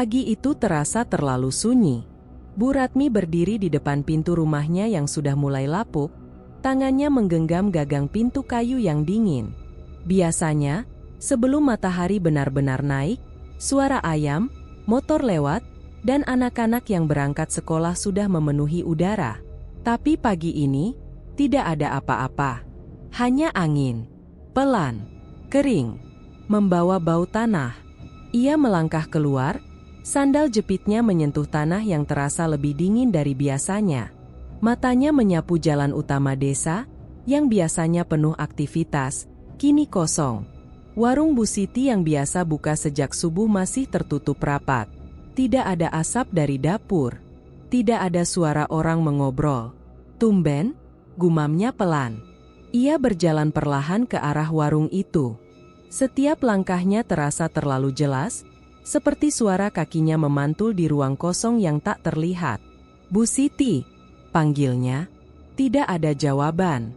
Pagi itu terasa terlalu sunyi. Bu Ratmi berdiri di depan pintu rumahnya yang sudah mulai lapuk, tangannya menggenggam gagang pintu kayu yang dingin. Biasanya, sebelum matahari benar-benar naik, suara ayam, motor lewat, dan anak-anak yang berangkat sekolah sudah memenuhi udara. Tapi pagi ini, tidak ada apa-apa. Hanya angin, pelan, kering, membawa bau tanah. Ia melangkah keluar, sandal jepitnya menyentuh tanah yang terasa lebih dingin dari biasanya. Matanya menyapu jalan utama desa, yang biasanya penuh aktivitas, kini kosong. Warung Bu Siti yang biasa buka sejak subuh masih tertutup rapat. Tidak ada asap dari dapur. Tidak ada suara orang mengobrol. Tumben, gumamnya pelan. Ia berjalan perlahan ke arah warung itu. Setiap langkahnya terasa terlalu jelas, seperti suara kakinya memantul di ruang kosong yang tak terlihat. "Bu Siti," panggilnya. Tidak ada jawaban.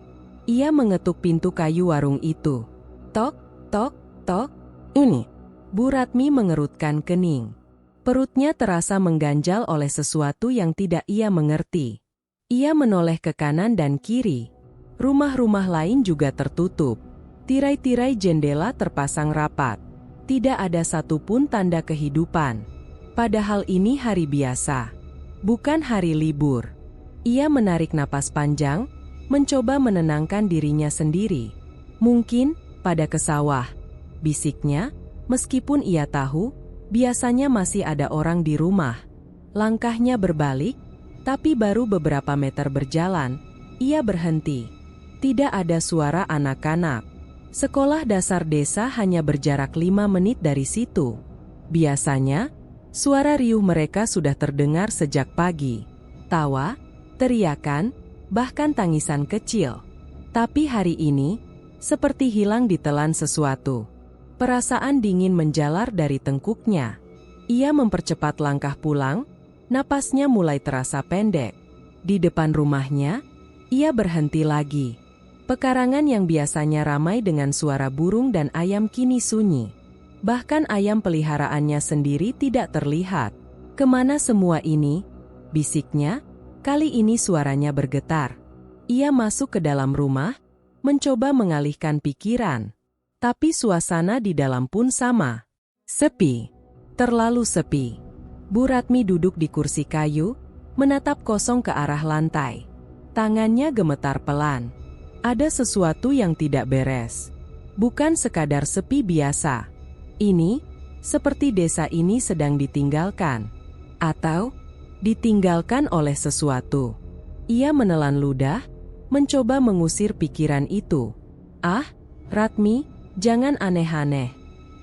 Ia mengetuk pintu kayu warung itu. Tok, tok, tok. "Ini." Bu Ratmi mengerutkan kening. Perutnya terasa mengganjal oleh sesuatu yang tidak ia mengerti. Ia menoleh ke kanan dan kiri. Rumah-rumah lain juga tertutup. Tirai-tirai jendela terpasang rapat. Tidak ada satupun tanda kehidupan. Padahal ini hari biasa, bukan hari libur. Ia menarik napas panjang, mencoba menenangkan dirinya sendiri. "Mungkin pada ke sawah," bisiknya, meskipun ia tahu, biasanya masih ada orang di rumah. Langkahnya berbalik, tapi baru beberapa meter berjalan, ia berhenti. Tidak ada suara anak-anak. Sekolah dasar desa hanya berjarak 5 menit dari situ. Biasanya, suara riuh mereka sudah terdengar sejak pagi. Tawa, teriakan, bahkan tangisan kecil. Tapi hari ini, seperti hilang ditelan sesuatu. Perasaan dingin menjalar dari tengkuknya. Ia mempercepat langkah pulang, napasnya mulai terasa pendek. Di depan rumahnya, ia berhenti lagi. Pekarangan yang biasanya ramai dengan suara burung dan ayam kini sunyi. Bahkan ayam peliharaannya sendiri tidak terlihat. "Kemana semua ini?" bisiknya. Kali ini suaranya bergetar. Ia masuk ke dalam rumah, mencoba mengalihkan pikiran. Tapi suasana di dalam pun sama. Sepi. Terlalu sepi. Bu Ratmi duduk di kursi kayu, menatap kosong ke arah lantai. Tangannya gemetar pelan. Ada sesuatu yang tidak beres. Bukan sekadar sepi biasa. Ini, seperti desa ini sedang ditinggalkan. Atau, ditinggalkan oleh sesuatu. Ia menelan ludah, mencoba mengusir pikiran itu. "Ah, Ratmi, jangan aneh-aneh,"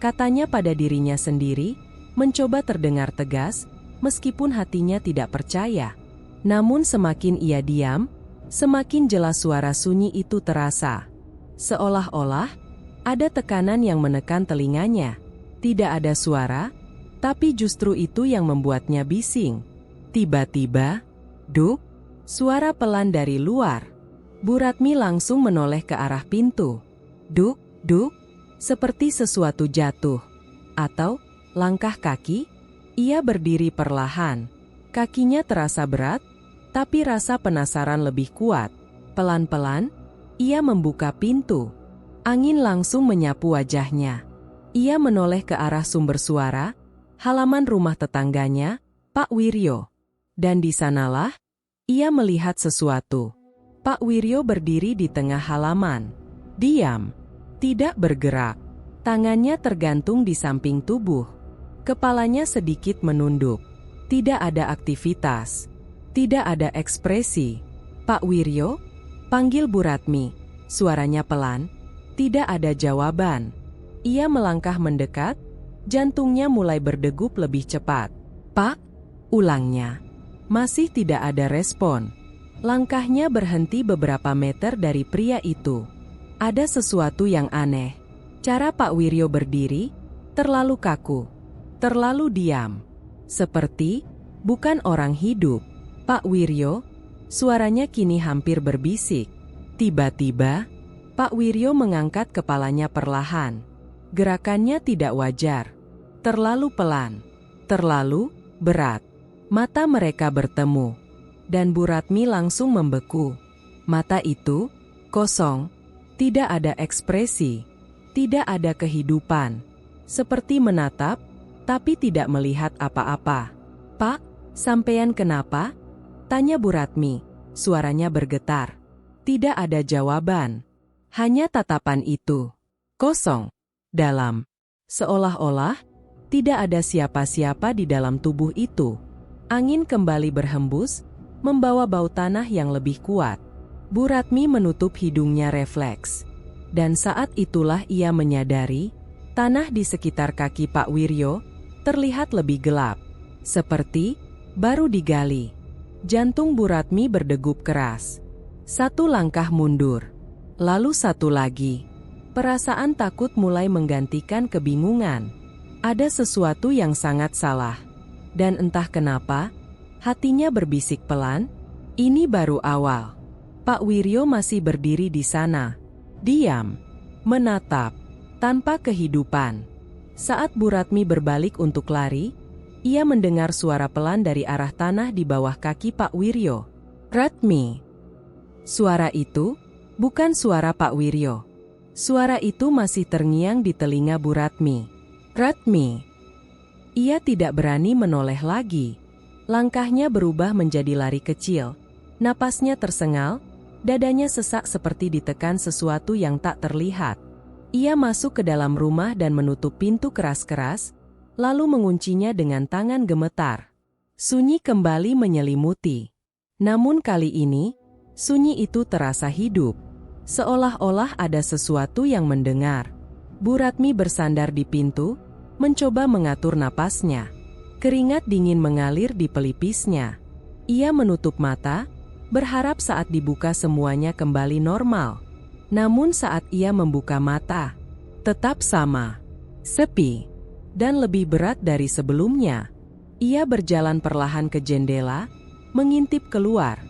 katanya pada dirinya sendiri, mencoba terdengar tegas, meskipun hatinya tidak percaya. Namun semakin ia diam, semakin jelas suara sunyi itu terasa. Seolah-olah, ada tekanan yang menekan telinganya. Tidak ada suara, tapi justru itu yang membuatnya bising. Tiba-tiba, duk, suara pelan dari luar. Bu Ratmi langsung menoleh ke arah pintu. Duk, duk. Seperti sesuatu jatuh. Atau, langkah kaki, ia berdiri perlahan. Kakinya terasa berat, tapi rasa penasaran lebih kuat. Pelan-pelan, ia membuka pintu. Angin langsung menyapu wajahnya. Ia menoleh ke arah sumber suara, halaman rumah tetangganya, Pak Wiryo. Dan di sanalah, ia melihat sesuatu. Pak Wiryo berdiri di tengah halaman. Diam. Tidak bergerak. Tangannya tergantung di samping tubuh. Kepalanya sedikit menunduk. Tidak ada aktivitas. Tidak ada ekspresi. "Pak Wiryo?" panggil Bu Ratmi. Suaranya pelan. Tidak ada jawaban. Ia melangkah mendekat. Jantungnya mulai berdegup lebih cepat. "Pak?" ulangnya. Masih tidak ada respon. Langkahnya berhenti beberapa meter dari pria itu. Ada sesuatu yang aneh. Cara Pak Wiryo berdiri, terlalu kaku, terlalu diam. Seperti, bukan orang hidup. "Pak Wiryo," suaranya kini hampir berbisik. Tiba-tiba, Pak Wiryo mengangkat kepalanya perlahan. Gerakannya tidak wajar. Terlalu pelan. terlalu berat. Mata mereka bertemu, dan Bu Ratmi langsung membeku. Mata itu kosong, tidak ada ekspresi, tidak ada kehidupan. Seperti menatap, tapi tidak melihat apa-apa. "Pak, sampean kenapa?" tanya Bu Ratmi. Suaranya bergetar. Tidak ada jawaban. Hanya tatapan itu. Kosong. Dalam. Seolah-olah tidak ada siapa-siapa di dalam tubuh itu. Angin kembali berhembus, membawa bau tanah yang lebih kuat. Bu Ratmi menutup hidungnya refleks. Dan saat itulah ia menyadari, tanah di sekitar kaki Pak Wiryo terlihat lebih gelap. Seperti baru digali. Jantung Bu Ratmi berdegup keras. Satu langkah mundur. Lalu satu lagi. Perasaan takut mulai menggantikan kebingungan. Ada sesuatu yang sangat salah. Dan entah kenapa, hatinya berbisik pelan, ini baru awal. Pak Wiryo masih berdiri di sana. Diam. Menatap. Tanpa kehidupan. Saat Bu Ratmi berbalik untuk lari, ia mendengar suara pelan dari arah tanah di bawah kaki Pak Wiryo. "Ratmi." Suara itu bukan suara Pak Wiryo. Suara itu masih terngiang di telinga Bu Ratmi. "Ratmi." Ia tidak berani menoleh lagi. Langkahnya berubah menjadi lari kecil. Napasnya tersengal, dadanya sesak seperti ditekan sesuatu yang tak terlihat. Ia masuk ke dalam rumah dan menutup pintu keras-keras, lalu menguncinya dengan tangan gemetar. Sunyi kembali menyelimuti. Namun kali ini, sunyi itu terasa hidup. Seolah-olah ada sesuatu yang mendengar. Bu Ratmi bersandar di pintu, mencoba mengatur napasnya. Keringat dingin mengalir di pelipisnya. Ia menutup mata, berharap saat dibuka semuanya kembali normal. Namun saat ia membuka mata, tetap sama. Sepi. Dan lebih berat dari sebelumnya. Ia berjalan perlahan ke jendela, mengintip keluar.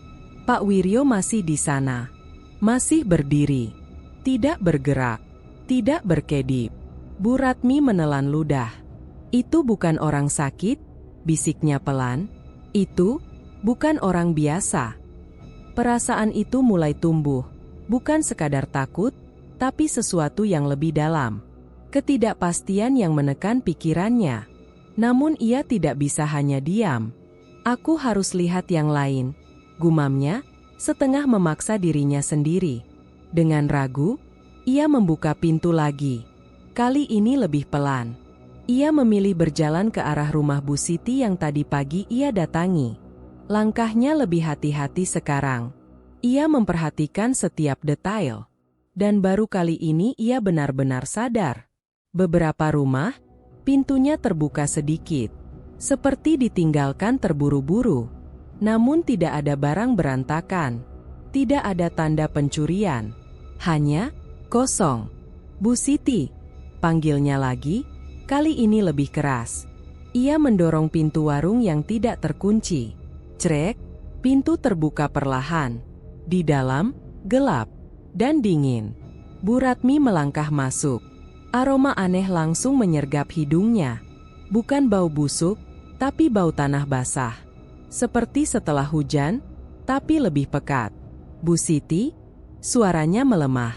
Pak Wiryo masih di sana. Masih berdiri. Tidak bergerak. Tidak berkedip. Bu Ratmi menelan ludah. "Itu bukan orang sakit," bisiknya pelan. "Itu bukan orang biasa." Perasaan itu mulai tumbuh. Bukan sekadar takut, tapi sesuatu yang lebih dalam. Ketidakpastian yang menekan pikirannya. Namun ia tidak bisa hanya diam. "Aku harus lihat yang lain," gumamnya, setengah memaksa dirinya sendiri. Dengan ragu, ia membuka pintu lagi. Kali ini lebih pelan. Ia memilih berjalan ke arah rumah Bu Siti yang tadi pagi ia datangi. Langkahnya lebih hati-hati sekarang. Ia memperhatikan setiap detail. Dan baru kali ini ia benar-benar sadar. Beberapa rumah, pintunya terbuka sedikit. Seperti ditinggalkan terburu-buru. Namun tidak ada barang berantakan. Tidak ada tanda pencurian. Hanya kosong. "Bu Siti," panggilnya lagi, kali ini lebih keras. Ia mendorong pintu warung yang tidak terkunci. Crek, pintu terbuka perlahan. Di dalam, gelap dan dingin. Bu Ratmi melangkah masuk. Aroma aneh langsung menyergap hidungnya. Bukan bau busuk, tapi bau tanah basah. Seperti setelah hujan, tapi lebih pekat. "Bu Siti," suaranya melemah.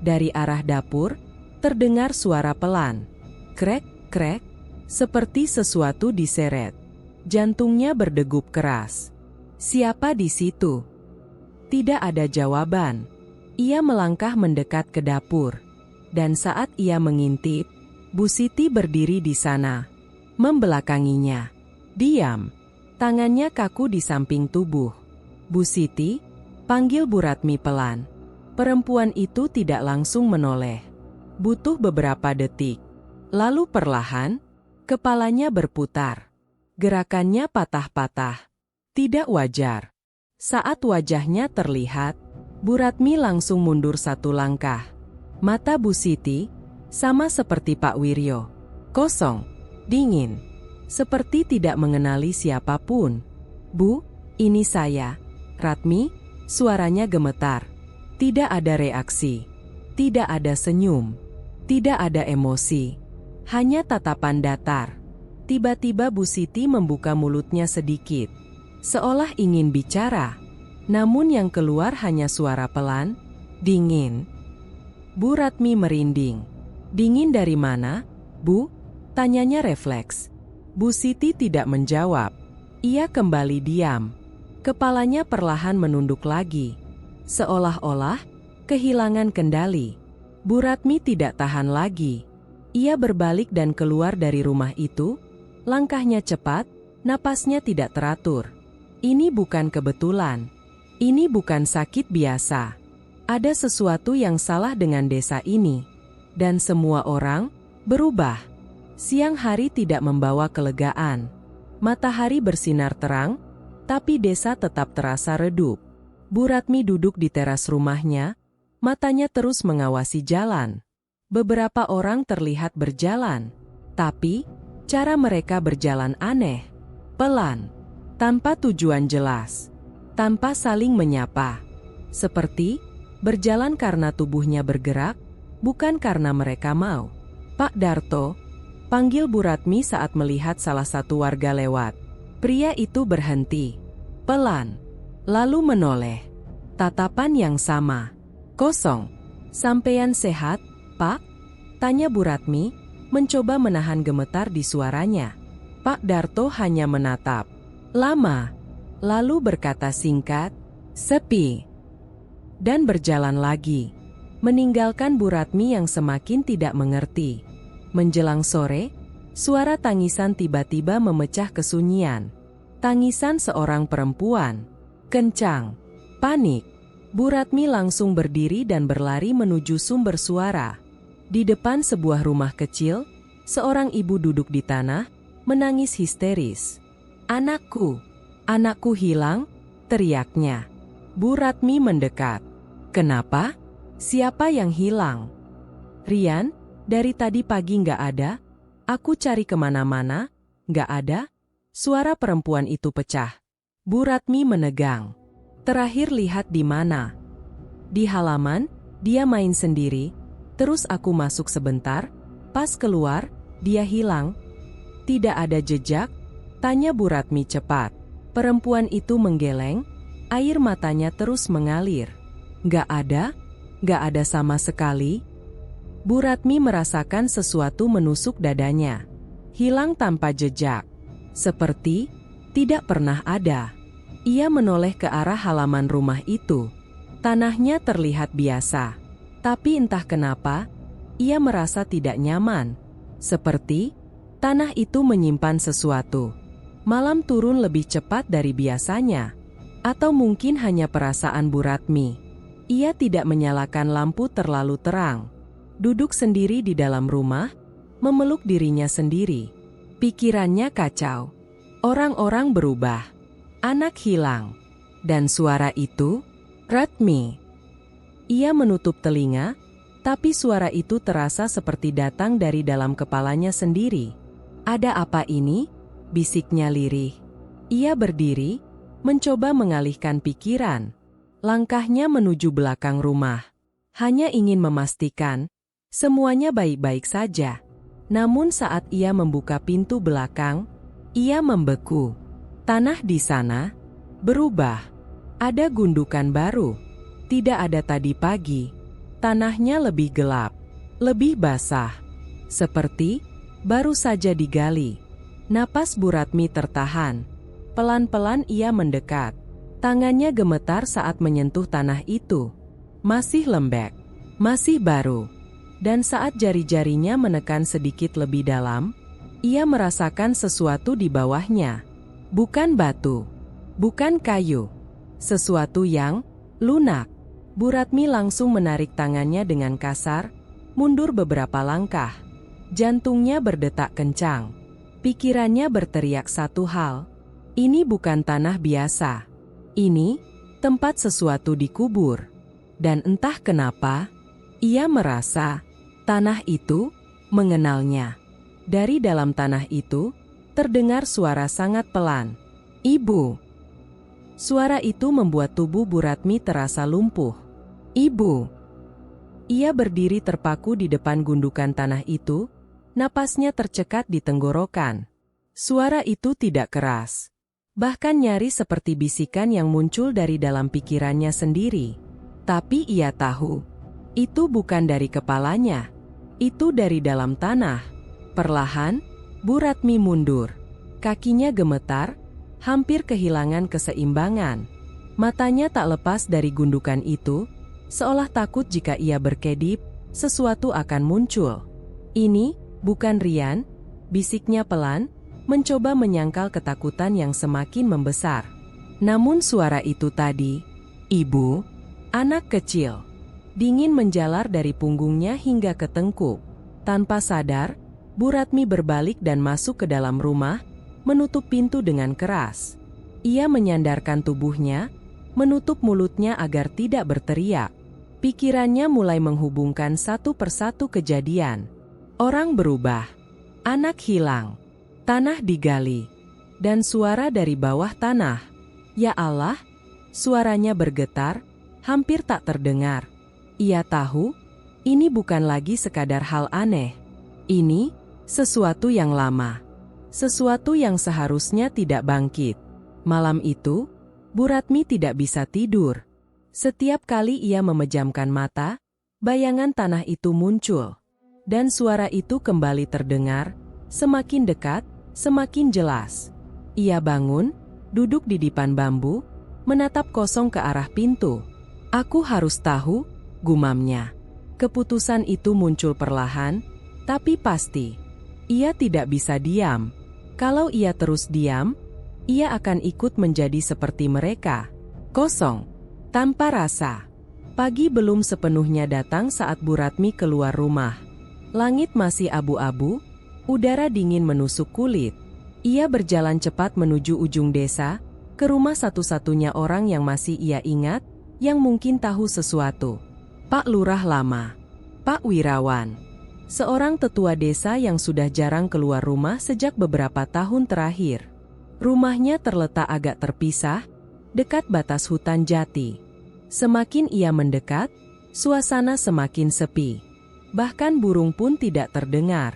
Dari arah dapur, terdengar suara pelan. Krek, krek, seperti sesuatu diseret. Jantungnya berdegup keras. Siapa di situ? Tidak ada jawaban. Ia melangkah mendekat ke dapur. Dan saat ia mengintip, Bu Siti berdiri di sana, membelakanginya. Diam. Tangannya kaku di samping tubuh. "Bu Siti," panggil Bu Ratmi pelan. Perempuan itu tidak langsung menoleh. Butuh beberapa detik. Lalu perlahan, kepalanya berputar. Gerakannya patah-patah. Tidak wajar. Saat wajahnya terlihat, Bu Ratmi langsung mundur satu langkah. Mata Bu Siti, sama seperti Pak Wiryo. Kosong, dingin, seperti tidak mengenali siapapun. "Bu, ini saya." Ratmi, suaranya gemetar. Tidak ada reaksi. Tidak ada senyum. Tidak ada emosi. Hanya tatapan datar. Tiba-tiba Bu Siti membuka mulutnya sedikit, seolah ingin bicara. Namun yang keluar hanya suara pelan, dingin. Bu Ratmi merinding. Dingin dari mana, Bu? Tanyanya refleks. Bu Siti tidak menjawab. Ia kembali diam. Kepalanya perlahan menunduk lagi. Seolah-olah kehilangan kendali. Bu Ratmi tidak tahan lagi. Ia berbalik dan keluar dari rumah itu. Langkahnya cepat, napasnya tidak teratur. Ini bukan kebetulan. Ini bukan sakit biasa. Ada sesuatu yang salah dengan desa ini. Dan semua orang berubah. Siang hari tidak membawa kelegaan. Matahari bersinar terang, tapi desa tetap terasa redup. Bu Ratmi duduk di teras rumahnya, matanya terus mengawasi jalan. Beberapa orang terlihat berjalan, tapi cara mereka berjalan aneh, pelan, tanpa tujuan jelas, tanpa saling menyapa. Seperti berjalan karena tubuhnya bergerak, bukan karena mereka mau. Pak Darto, panggil Bu Ratmi saat melihat salah satu warga lewat. Pria itu berhenti, pelan, lalu menoleh. Tatapan yang sama, kosong. Sampean sehat, Pak? Tanya Bu Ratmi, mencoba menahan gemetar di suaranya. Pak Darto hanya menatap lama, lalu berkata singkat, sepi, dan berjalan lagi, meninggalkan Bu Ratmi yang semakin tidak mengerti. Menjelang sore, suara tangisan tiba-tiba memecah kesunyian. Tangisan seorang perempuan, kencang, panik. Bu Ratmi langsung berdiri dan berlari menuju sumber suara. Di depan sebuah rumah kecil, seorang ibu duduk di tanah, menangis histeris. Anakku, anakku hilang, teriaknya. Bu Ratmi mendekat. Kenapa? Siapa yang hilang? Rian, dari tadi pagi nggak ada. Aku cari kemana-mana, nggak ada. Suara perempuan itu pecah. Bu Ratmi menegang. Terakhir lihat di mana? Di halaman, dia main sendiri. Terus aku masuk sebentar, pas keluar, dia hilang. Tidak ada jejak? Tanya Bu Ratmi cepat. Perempuan itu menggeleng, air matanya terus mengalir. Nggak ada sama sekali. Bu Ratmi merasakan sesuatu menusuk dadanya. Hilang tanpa jejak. Seperti tidak pernah ada. Ia menoleh ke arah halaman rumah itu. Tanahnya terlihat biasa. Tapi entah kenapa, ia merasa tidak nyaman. Seperti tanah itu menyimpan sesuatu. Malam turun lebih cepat dari biasanya. Atau mungkin hanya perasaan Bu Ratmi. Ia tidak menyalakan lampu terlalu terang. Duduk sendiri di dalam rumah, memeluk dirinya sendiri. Pikirannya kacau. Orang-orang berubah. Anak hilang. Dan suara itu, Ratmi. Ia menutup telinga, tapi suara itu terasa seperti datang dari dalam kepalanya sendiri. Ada apa ini? Bisiknya lirih. Ia berdiri, mencoba mengalihkan pikiran. Langkahnya menuju belakang rumah. Hanya ingin memastikan, semuanya baik-baik saja. Namun saat ia membuka pintu belakang, ia membeku. Tanah di sana berubah. Ada gundukan baru. Tidak ada tadi pagi. Tanahnya lebih gelap, lebih basah. Seperti baru saja digali. Napas Bu Ratmi tertahan. Pelan-pelan ia mendekat. Tangannya gemetar saat menyentuh tanah itu. Masih lembek, masih baru. Dan saat jari-jarinya menekan sedikit lebih dalam, ia merasakan sesuatu di bawahnya. Bukan batu, bukan kayu. Sesuatu yang lunak. Bu Ratmi langsung menarik tangannya dengan kasar, mundur beberapa langkah. Jantungnya berdetak kencang. Pikirannya berteriak satu hal. Ini bukan tanah biasa. Ini tempat sesuatu dikubur. Dan entah kenapa, ia merasa tanah itu mengenalnya. Dari dalam tanah itu, terdengar suara sangat pelan. Ibu. Suara itu membuat tubuh Bu Ratmi terasa lumpuh. Ibu. Ia berdiri terpaku di depan gundukan tanah itu, napasnya tercekat di tenggorokan. Suara itu tidak keras. Bahkan nyaris seperti bisikan yang muncul dari dalam pikirannya sendiri. Tapi ia tahu, itu bukan dari kepalanya. Itu dari dalam tanah. Perlahan, Bu Ratmi mundur. Kakinya gemetar, hampir kehilangan keseimbangan. Matanya tak lepas dari gundukan itu, seolah takut jika ia berkedip, sesuatu akan muncul. Ini, bukan Rian, bisiknya pelan, mencoba menyangkal ketakutan yang semakin membesar. Namun suara itu tadi, "Ibu," anak kecil, dingin menjalar dari punggungnya hingga ke tengkuk. Tanpa sadar, Bu Ratmi berbalik dan masuk ke dalam rumah, menutup pintu dengan keras. Ia menyandarkan tubuhnya, menutup mulutnya agar tidak berteriak. Pikirannya mulai menghubungkan satu persatu kejadian. Orang berubah, anak hilang, tanah digali, dan suara dari bawah tanah. Ya Allah, suaranya bergetar, hampir tak terdengar. Ia tahu, ini bukan lagi sekadar hal aneh. Ini, sesuatu yang lama. Sesuatu yang seharusnya tidak bangkit. Malam itu, Bu Ratmi tidak bisa tidur. Setiap kali ia memejamkan mata, bayangan tanah itu muncul. Dan suara itu kembali terdengar, semakin dekat, semakin jelas. Ia bangun, duduk di dipan bambu, menatap kosong ke arah pintu. "Aku harus tahu," gumamnya. Keputusan itu muncul perlahan, tapi pasti. Ia tidak bisa diam. Kalau ia terus diam, ia akan ikut menjadi seperti mereka. Kosong, tanpa rasa. Pagi belum sepenuhnya datang saat Bu Ratmi keluar rumah. Langit masih abu-abu, udara dingin menusuk kulit. Ia berjalan cepat menuju ujung desa, ke rumah satu-satunya orang yang masih ia ingat, yang mungkin tahu sesuatu. Pak Lurah lama, Pak Wirawan. Seorang tetua desa yang sudah jarang keluar rumah sejak beberapa tahun terakhir. Rumahnya terletak agak terpisah, dekat batas hutan jati. Semakin ia mendekat, suasana semakin sepi. Bahkan burung pun tidak terdengar.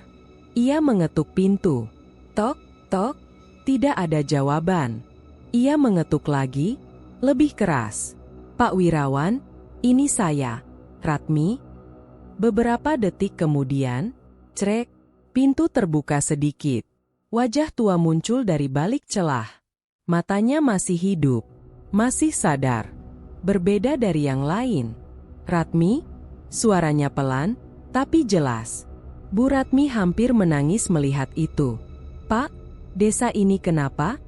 Ia mengetuk pintu. Tok, tok, tidak ada jawaban. Ia mengetuk lagi, lebih keras. "Pak Wirawan, ini saya, Ratmi." Beberapa detik kemudian, crek, pintu terbuka sedikit. Wajah tua muncul dari balik celah. Matanya masih hidup, masih sadar. Berbeda dari yang lain. "Ratmi?" Suaranya pelan, tapi jelas. Bu Ratmi hampir menangis melihat itu. "Pak, desa ini kenapa?"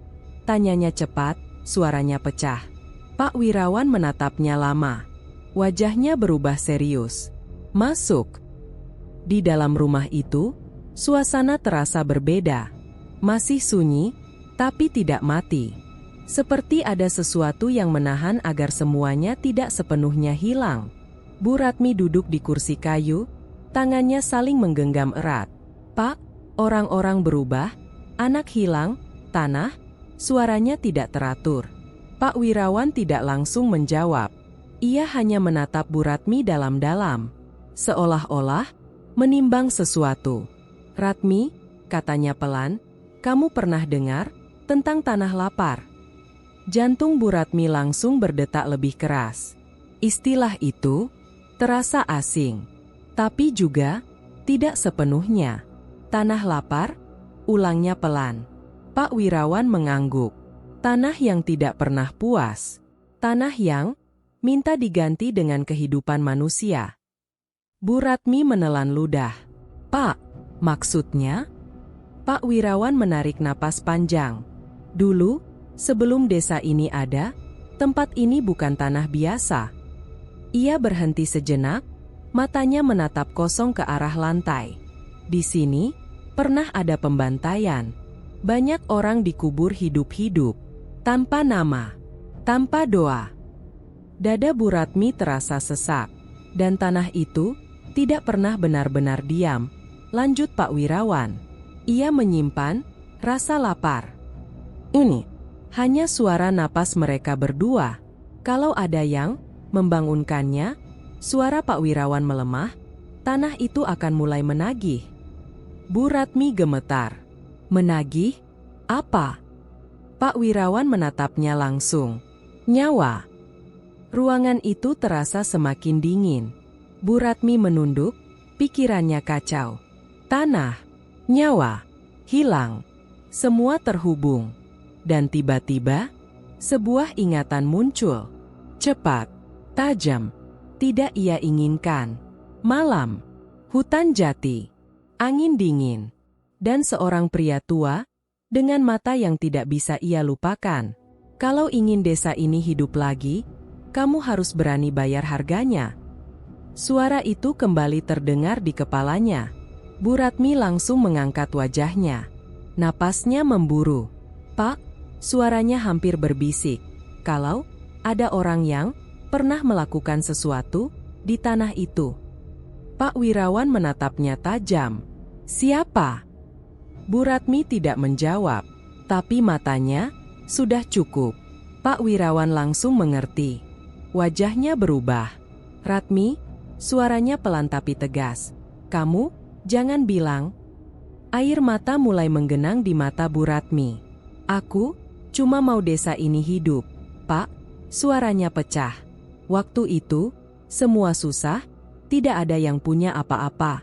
Tanyanya cepat, suaranya pecah. Pak Wirawan menatapnya lama. Wajahnya berubah serius. "Masuk." Di dalam rumah itu, suasana terasa berbeda. Masih sunyi, tapi tidak mati. Seperti ada sesuatu yang menahan agar semuanya tidak sepenuhnya hilang. Bu Ratmi duduk di kursi kayu, tangannya saling menggenggam erat. "Pak, orang-orang berubah, anak hilang, tanah," suaranya tidak teratur. Pak Wirawan tidak langsung menjawab. Ia hanya menatap Bu Ratmi dalam-dalam, seolah-olah menimbang sesuatu. "Ratmi," katanya pelan, "kamu pernah dengar tentang tanah lapar?" Jantung Bu Ratmi langsung berdetak lebih keras. Istilah itu terasa asing. Tapi juga tidak sepenuhnya. "Tanah lapar?" ulangnya pelan. Pak Wirawan mengangguk. Tanah yang tidak pernah puas. Tanah yang minta diganti dengan kehidupan manusia. Bu Ratmi menelan ludah. "Pak, maksudnya?" Pak Wirawan menarik napas panjang. "Dulu, sebelum desa ini ada, tempat ini bukan tanah biasa." Ia berhenti sejenak, matanya menatap kosong ke arah lantai. "Di sini, pernah ada pembantaian. Banyak orang dikubur hidup-hidup, tanpa nama, tanpa doa." Dada Bu Ratmi terasa sesak, dan tanah itu tidak pernah benar-benar diam. Lanjut Pak Wirawan. Ia menyimpan rasa lapar. Ini hanya suara napas mereka berdua. Kalau ada yang membangunkannya, suara Pak Wirawan melemah, tanah itu akan mulai menagih. Bu Ratmi gemetar. "Menagih?" Apa? Pak Wirawan menatapnya langsung. Nyawa. Ruangan itu terasa semakin dingin. Bu Ratmi menunduk, pikirannya kacau. Tanah, nyawa, hilang. Semua terhubung. Dan tiba-tiba, sebuah ingatan muncul. Cepat, tajam, tidak ia inginkan. Malam, hutan jati, angin dingin, dan seorang pria tua dengan mata yang tidak bisa ia lupakan. Kalau ingin desa ini hidup lagi, kamu harus berani bayar harganya. Suara itu kembali terdengar di kepalanya. Bu Ratmi langsung mengangkat wajahnya. Napasnya memburu. Pak, suaranya hampir berbisik. Kalau ada orang yang pernah melakukan sesuatu di tanah itu. Pak Wirawan menatapnya tajam. Siapa? Bu Ratmi tidak menjawab, tapi matanya sudah cukup. Pak Wirawan langsung mengerti. Wajahnya berubah. Ratmi, suaranya pelan tapi tegas. Kamu, jangan bilang. Air mata mulai menggenang di mata Bu Ratmi. Aku cuma mau desa ini hidup. Pak, suaranya pecah. Waktu itu, semua susah, tidak ada yang punya apa-apa.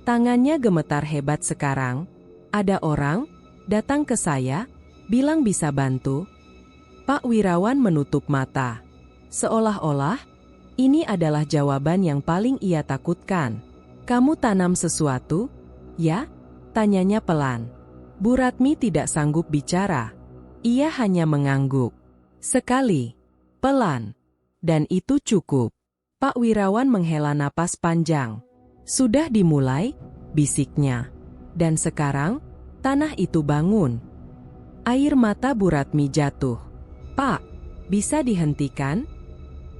Tangannya gemetar hebat sekarang. Ada orang datang ke saya, bilang bisa bantu. Pak Wirawan menutup mata. Seolah-olah, ini adalah jawaban yang paling ia takutkan. Kamu tanam sesuatu? Ya? Tanyanya pelan. Bu Ratmi tidak sanggup bicara. Ia hanya mengangguk. Sekali. Pelan. Dan itu cukup. Pak Wirawan menghela napas panjang. Sudah dimulai, bisiknya. Dan sekarang, tanah itu bangun. Air mata Bu Ratmi jatuh. Pak, bisa dihentikan?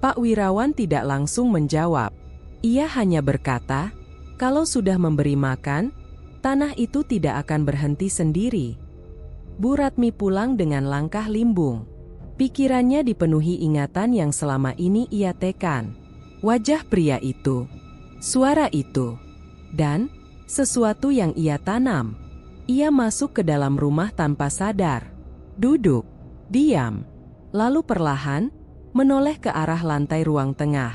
Pak Wirawan tidak langsung menjawab. Ia hanya berkata, kalau sudah memberi makan, tanah itu tidak akan berhenti sendiri. Bu Ratmi pulang dengan langkah limbung. Pikirannya dipenuhi ingatan yang selama ini ia tekan. Wajah pria itu, suara itu, dan sesuatu yang ia tanam. Ia masuk ke dalam rumah tanpa sadar. Duduk, diam, lalu perlahan menoleh ke arah lantai ruang tengah.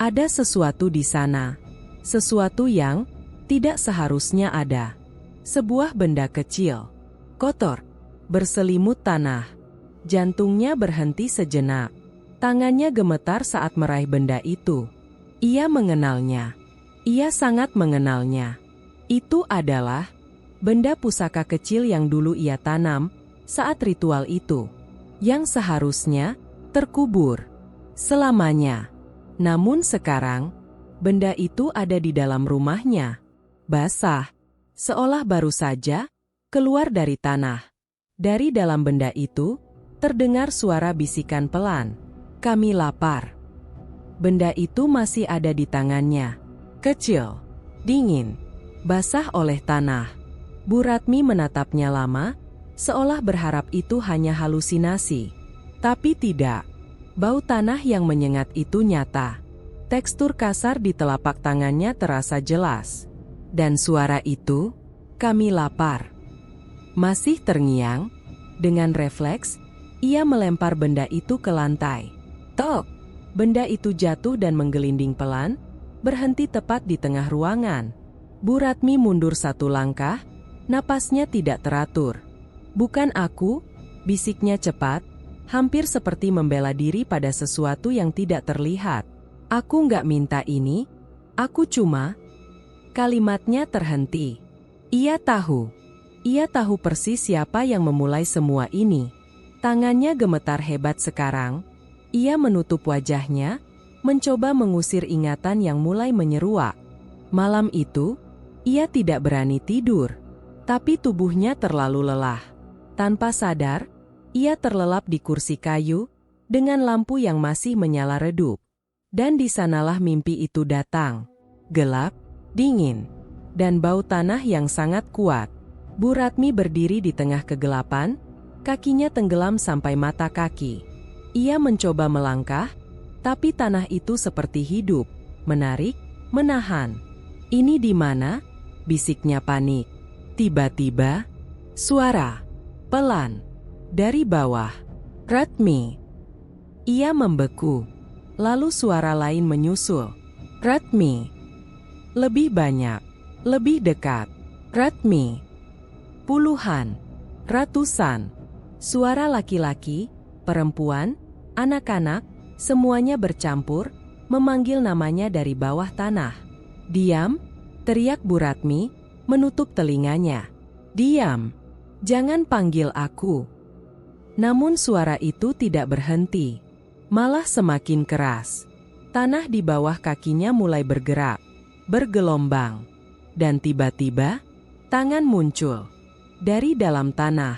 Ada sesuatu di sana, sesuatu yang tidak seharusnya ada. Sebuah benda kecil, kotor, berselimut tanah. Jantungnya berhenti sejenak. Tangannya gemetar saat meraih benda itu. Ia mengenalnya. Ia sangat mengenalnya. Itu adalah benda pusaka kecil yang dulu ia tanam saat ritual itu, yang seharusnya terkubur selamanya. Namun sekarang, benda itu ada di dalam rumahnya, basah, seolah baru saja keluar dari tanah. Dari dalam benda itu, terdengar suara bisikan pelan, "Kami lapar." Benda itu masih ada di tangannya, kecil, dingin, basah oleh tanah. Bu Ratmi menatapnya lama, seolah berharap itu hanya halusinasi. Tapi tidak. Bau tanah yang menyengat itu nyata. Tekstur kasar di telapak tangannya terasa jelas. Dan suara itu, "Kami lapar." Masih terngiang, dengan refleks, ia melempar benda itu ke lantai. Tok! Benda itu jatuh dan menggelinding pelan, berhenti tepat di tengah ruangan. Bu Ratmi mundur satu langkah, napasnya tidak teratur. "Bukan aku," bisiknya cepat, hampir seperti membela diri pada sesuatu yang tidak terlihat. "Aku nggak minta ini, aku cuma..." Kalimatnya terhenti. Ia tahu persis siapa yang memulai semua ini. Tangannya gemetar hebat sekarang. Ia menutup wajahnya, mencoba mengusir ingatan yang mulai menyeruak. Malam itu, ia tidak berani tidur, tapi tubuhnya terlalu lelah. Tanpa sadar, ia terlelap di kursi kayu, dengan lampu yang masih menyala redup. Dan di sanalah mimpi itu datang. Gelap, dingin, dan bau tanah yang sangat kuat. Bu Ratmi berdiri di tengah kegelapan, kakinya tenggelam sampai mata kaki. Ia mencoba melangkah, tapi tanah itu seperti hidup, menarik, menahan. "Ini di mana?" bisiknya panik. Tiba-tiba, suara. Pelan. Dari bawah. Ratmi. Ia membeku. Lalu suara lain menyusul. Ratmi. Lebih banyak. Lebih dekat. Ratmi. Puluhan. Ratusan. Suara laki-laki, perempuan, anak-anak, semuanya bercampur, memanggil namanya dari bawah tanah. Diam, teriak Bu Ratmi, menutup telinganya. Diam. Jangan panggil aku. Namun suara itu tidak berhenti. Malah semakin keras. Tanah di bawah kakinya mulai bergerak, bergelombang. Dan tiba-tiba, tangan muncul. Dari dalam tanah.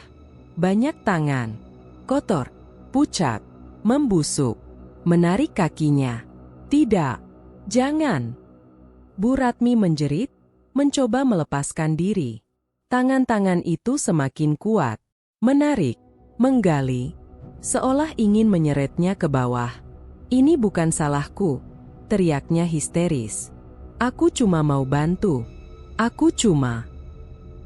Banyak tangan. Kotor, pucat, membusuk. Menarik kakinya. Tidak. Jangan. Bu Ratmi menjerit, mencoba melepaskan diri. Tangan-tangan itu semakin kuat. Menarik, menggali. Seolah ingin menyeretnya ke bawah. Ini bukan salahku, teriaknya histeris. Aku cuma mau bantu. Aku cuma.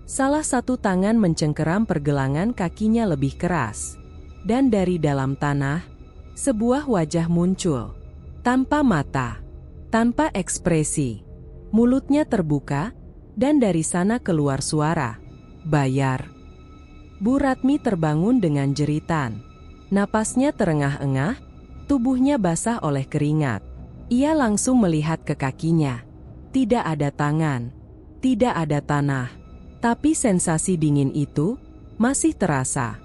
Salah satu tangan mencengkeram pergelangan kakinya lebih keras. Dan dari dalam tanah, sebuah wajah muncul. Tanpa mata, tanpa ekspresi. Mulutnya terbuka, dan dari sana keluar suara. Bayar. Bu Ratmi terbangun dengan jeritan. Napasnya terengah-engah, tubuhnya basah oleh keringat. Ia langsung melihat ke kakinya. Tidak ada tangan, tidak ada tanah. Tapi sensasi dingin itu masih terasa.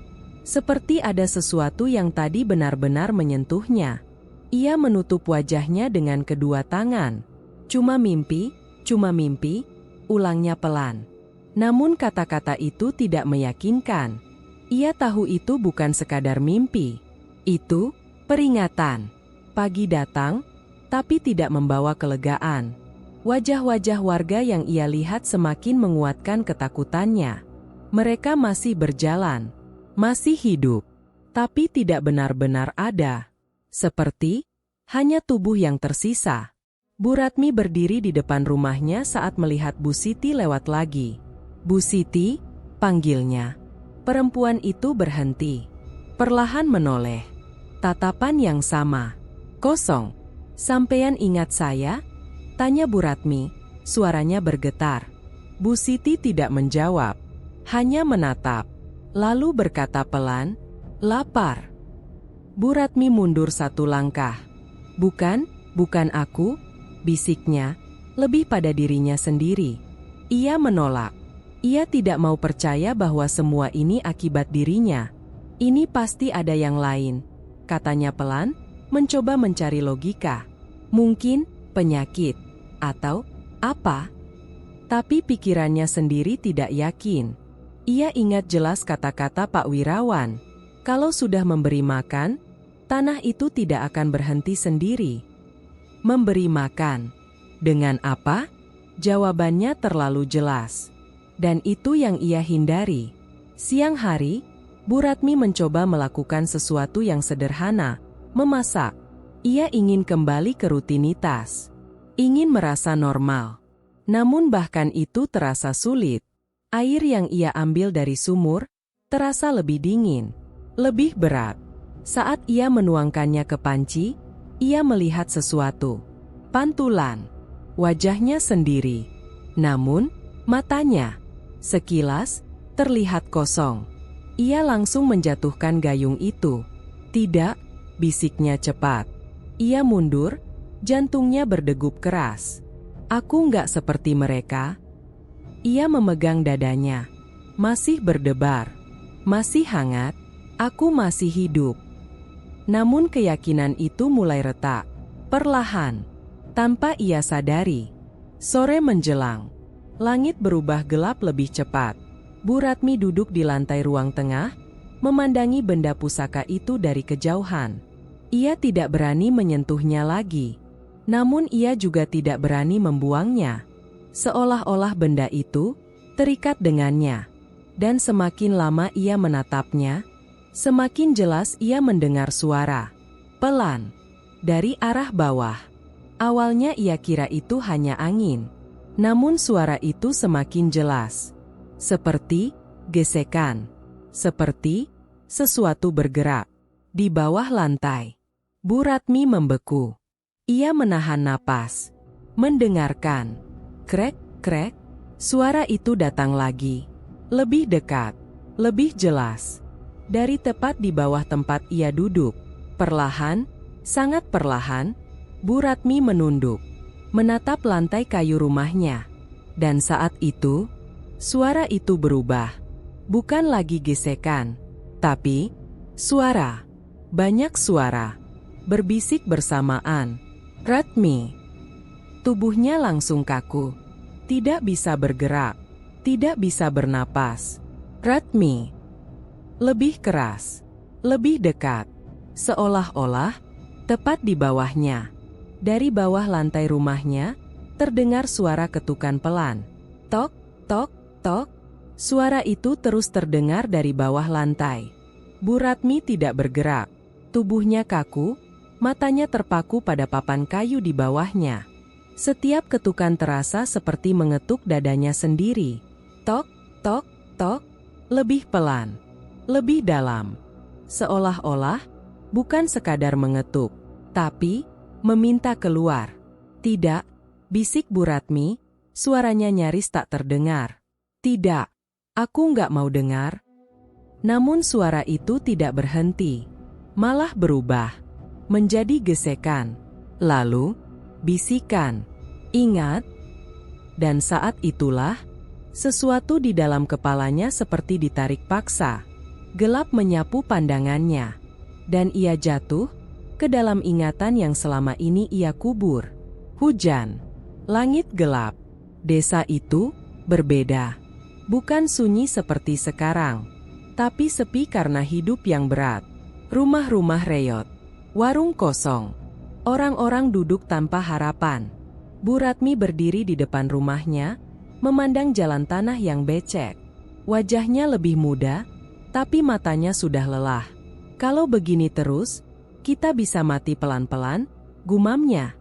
Seperti ada sesuatu yang tadi benar-benar menyentuhnya. Ia menutup wajahnya dengan kedua tangan. Cuma mimpi, ulangnya pelan. Namun kata-kata itu tidak meyakinkan. Ia tahu itu bukan sekadar mimpi. Itu peringatan. Pagi datang, tapi tidak membawa kelegaan. Wajah-wajah warga yang ia lihat semakin menguatkan ketakutannya. Mereka masih berjalan, masih hidup, tapi tidak benar-benar ada. Seperti hanya tubuh yang tersisa. Bu Ratmi berdiri di depan rumahnya saat melihat Bu Siti lewat lagi. Bu Siti, panggilnya. Perempuan itu berhenti. Perlahan menoleh. Tatapan yang sama. Kosong. Sampean ingat saya? Tanya Bu Ratmi. Suaranya bergetar. Bu Siti tidak menjawab. Hanya menatap. Lalu berkata pelan, lapar. Bu Ratmi mundur satu langkah. Bukan aku, bisiknya, lebih pada dirinya sendiri. Ia menolak. Ia tidak mau percaya bahwa semua ini akibat dirinya. Ini pasti ada yang lain, katanya pelan, mencoba mencari logika. Mungkin penyakit, atau apa? Tapi pikirannya sendiri tidak yakin. Ia ingat jelas kata-kata Pak Wirawan. Kalau sudah memberi makan, tanah itu tidak akan berhenti sendiri. Memberi makan. Dengan apa? Jawabannya terlalu jelas. Dan itu yang ia hindari. Siang hari, Bu Ratmi mencoba melakukan sesuatu yang sederhana, memasak. Ia ingin kembali ke rutinitas. Ingin merasa normal. Namun bahkan itu terasa sulit. Air yang ia ambil dari sumur, terasa lebih dingin, lebih berat. Saat ia menuangkannya ke panci, ia melihat sesuatu. Pantulan. Wajahnya sendiri. Namun, matanya sekilas terlihat kosong. Ia langsung menjatuhkan gayung itu. Tidak, bisiknya cepat. Ia mundur, jantungnya berdegup keras. Aku nggak seperti mereka. Ia memegang dadanya. Masih berdebar. Masih hangat. Aku masih hidup. Namun keyakinan itu mulai retak. Perlahan. Tanpa ia sadari. Sore menjelang. Langit berubah gelap lebih cepat. Bu Ratmi duduk di lantai ruang tengah, memandangi benda pusaka itu dari kejauhan. Ia tidak berani menyentuhnya lagi. Namun ia juga tidak berani membuangnya. Seolah-olah benda itu terikat dengannya. Dan semakin lama ia menatapnya, semakin jelas ia mendengar suara. Pelan. Dari arah bawah. Awalnya ia kira itu hanya angin. Namun suara itu semakin jelas. Seperti gesekan. Seperti sesuatu bergerak di bawah lantai. Bu Ratmi membeku. Ia menahan napas, mendengarkan. Krek, krek. Suara itu datang lagi. Lebih dekat, lebih jelas. Dari tepat di bawah tempat ia duduk. Perlahan, sangat perlahan, Bu Ratmi menunduk, menatap lantai kayu rumahnya. Dan saat itu, suara itu berubah. Bukan lagi gesekan, tapi suara. Banyak suara. Berbisik bersamaan. Ratmi. Tubuhnya langsung kaku. Tidak bisa bergerak. Tidak bisa bernapas. Ratmi. Lebih keras. Lebih dekat. Seolah-olah tepat di bawahnya. Dari bawah lantai rumahnya, terdengar suara ketukan pelan. Tok, tok, tok. Suara itu terus terdengar dari bawah lantai. Bu Ratmi tidak bergerak. Tubuhnya kaku. Matanya terpaku pada papan kayu di bawahnya. Setiap ketukan terasa seperti mengetuk dadanya sendiri. Tok, tok, tok. Lebih pelan. Lebih dalam. Seolah-olah bukan sekadar mengetuk, tapi meminta keluar. Tidak, bisik Bu Ratmi, suaranya nyaris tak terdengar. Tidak, aku nggak mau dengar. Namun suara itu tidak berhenti. Malah berubah. Menjadi gesekan, lalu bisikan, ingat. Dan saat itulah, sesuatu di dalam kepalanya seperti ditarik paksa. Gelap menyapu pandangannya, dan ia jatuh ke dalam ingatan yang selama ini ia kubur. Hujan, langit gelap, desa itu berbeda. Bukan sunyi seperti sekarang, tapi sepi karena hidup yang berat. Rumah-rumah reot. Warung kosong. Orang-orang duduk tanpa harapan. Bu Ratmi berdiri di depan rumahnya, memandang jalan tanah yang becek. Wajahnya lebih muda, tapi matanya sudah lelah. Kalau begini terus, kita bisa mati pelan-pelan, gumamnya.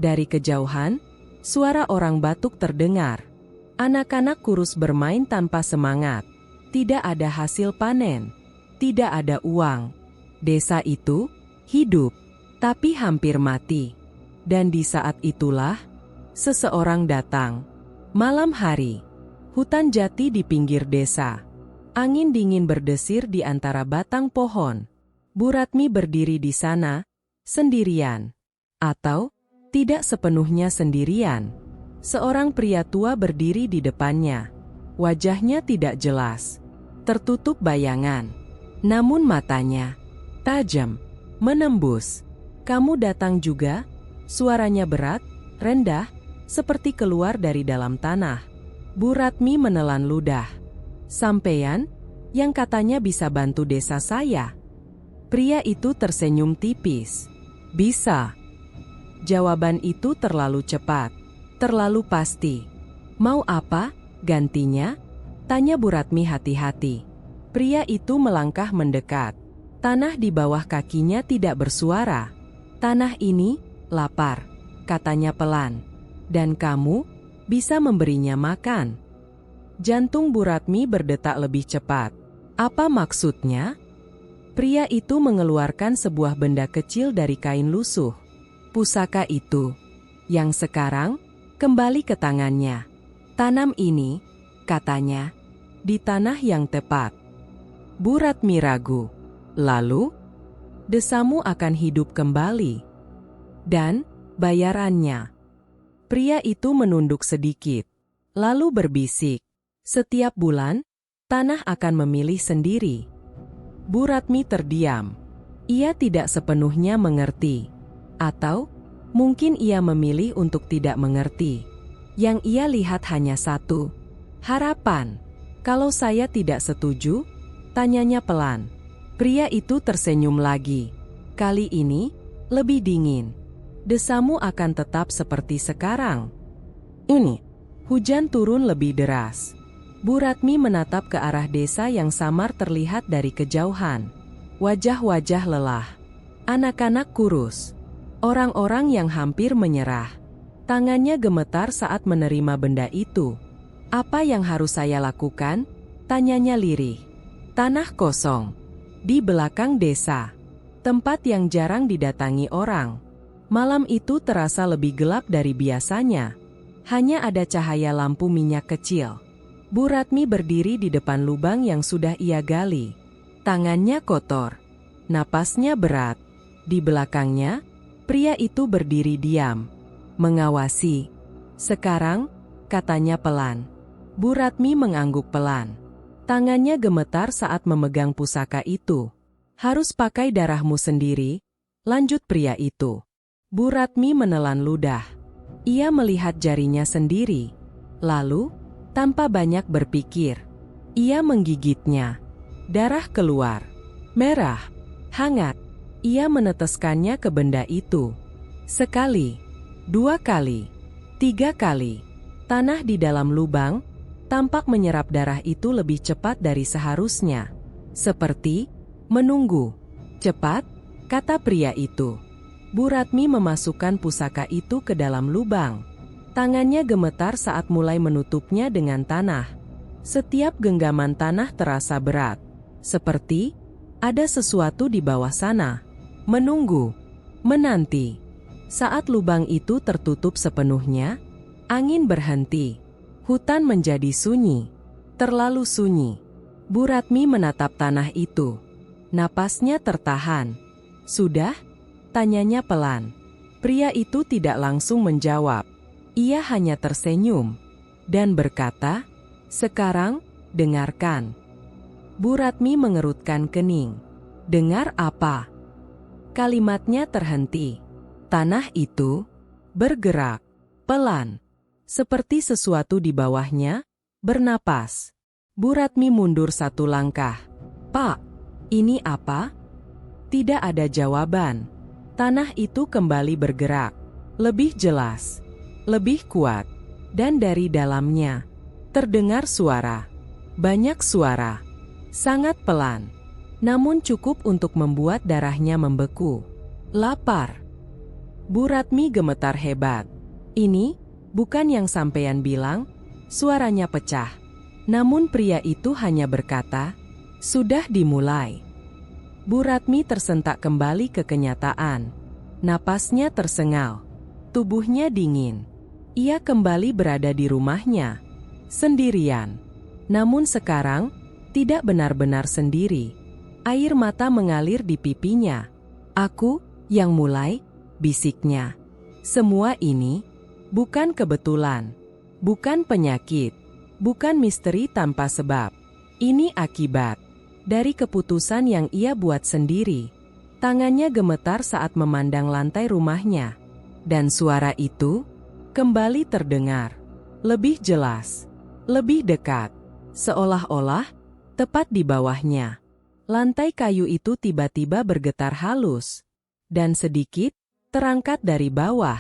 Dari kejauhan, suara orang batuk terdengar. Anak-anak kurus bermain tanpa semangat. Tidak ada hasil panen. Tidak ada uang. Desa itu hidup, tapi hampir mati. Dan di saat itulah, seseorang datang. Malam hari, hutan jati di pinggir desa. Angin dingin berdesir di antara batang pohon. Bu Ratmi berdiri di sana, sendirian. Atau, tidak sepenuhnya sendirian. Seorang pria tua berdiri di depannya. Wajahnya tidak jelas, tertutup bayangan. Namun matanya tajam. Menembus. Kamu datang juga? Suaranya berat, rendah, seperti keluar dari dalam tanah. Bu Ratmi menelan ludah. Sampeyan, yang katanya bisa bantu desa saya. Pria itu tersenyum tipis. Bisa. Jawaban itu terlalu cepat, terlalu pasti. Mau apa, gantinya? Tanya Bu Ratmi hati-hati. Pria itu melangkah mendekat. Tanah di bawah kakinya tidak bersuara. Tanah ini lapar, katanya pelan. Dan kamu bisa memberinya makan. Jantung Bu Ratmi berdetak lebih cepat. Apa maksudnya? Pria itu mengeluarkan sebuah benda kecil dari kain lusuh. Pusaka itu, yang sekarang kembali ke tangannya. Tanam ini, katanya, di tanah yang tepat. Bu Ratmi ragu. Lalu, desamu akan hidup kembali. Dan, bayarannya. Pria itu menunduk sedikit, lalu berbisik. Setiap bulan, tanah akan memilih sendiri. Bu Ratmi terdiam. Ia tidak sepenuhnya mengerti. Atau, mungkin ia memilih untuk tidak mengerti. Yang ia lihat hanya satu. Harapan. Kalau saya tidak setuju? Tanyanya pelan. Pria itu tersenyum lagi. Kali ini, lebih dingin. Desamu akan tetap seperti sekarang. Ini. Hujan turun lebih deras. Bu Ratmi menatap ke arah desa yang samar terlihat dari kejauhan. Wajah-wajah lelah. Anak-anak kurus. Orang-orang yang hampir menyerah. Tangannya gemetar saat menerima benda itu. Apa yang harus saya lakukan? Tanyanya lirih. Tanah kosong. Di belakang desa. Tempat yang jarang didatangi orang. Malam itu terasa lebih gelap dari biasanya. Hanya ada cahaya lampu minyak kecil. Bu Ratmi berdiri di depan lubang yang sudah ia gali. Tangannya kotor. Napasnya berat. Di belakangnya, pria itu berdiri diam. Mengawasi. Sekarang, katanya pelan. Bu Ratmi mengangguk pelan. Tangannya gemetar saat memegang pusaka itu. Harus pakai darahmu sendiri, lanjut pria itu. Bu Ratmi menelan ludah. Ia melihat jarinya sendiri. Lalu, tanpa banyak berpikir, ia menggigitnya. Darah keluar. Merah. Hangat. Ia meneteskannya ke benda itu. Sekali. 2 kali. 3 kali. Tanah di dalam lubang tampak menyerap darah itu lebih cepat dari seharusnya. Seperti menunggu. Cepat, kata pria itu. Bu Ratmi memasukkan pusaka itu ke dalam lubang. Tangannya gemetar saat mulai menutupnya dengan tanah. Setiap genggaman tanah terasa berat. Seperti ada sesuatu di bawah sana. Menunggu. Menanti. Saat lubang itu tertutup sepenuhnya, angin berhenti. Hutan menjadi sunyi. Terlalu sunyi. Bu Ratmi menatap tanah itu. Napasnya tertahan. Sudah? Tanyanya pelan. Pria itu tidak langsung menjawab. Ia hanya tersenyum. Dan berkata, "Sekarang, dengarkan." Bu Ratmi mengerutkan kening. Dengar apa? Kalimatnya terhenti. Tanah itu bergerak. Pelan. Seperti sesuatu di bawahnya, bernapas. Bu Ratmi mundur 1 langkah. "Pak, ini apa?" Tidak ada jawaban. Tanah itu kembali bergerak. Lebih jelas. Lebih kuat. Dan dari dalamnya, terdengar suara. Banyak suara. Sangat pelan. Namun cukup untuk membuat darahnya membeku. Lapar. Bu Ratmi gemetar hebat. Ini bukan yang sampean bilang, suaranya pecah. Namun pria itu hanya berkata, "Sudah dimulai." Bu Ratmi tersentak kembali ke kenyataan. Napasnya tersengal. Tubuhnya dingin. Ia kembali berada di rumahnya. Sendirian. Namun sekarang, tidak benar-benar sendiri. Air mata mengalir di pipinya. "Aku yang mulai," bisiknya. "Semua ini bukan kebetulan, bukan penyakit, bukan misteri tanpa sebab. Ini akibat dari keputusan yang ia buat sendiri." Tangannya gemetar saat memandang lantai rumahnya. Dan suara itu kembali terdengar. Lebih jelas, lebih dekat. Seolah-olah tepat di bawahnya. Lantai kayu itu tiba-tiba bergetar halus. Dan sedikit terangkat dari bawah.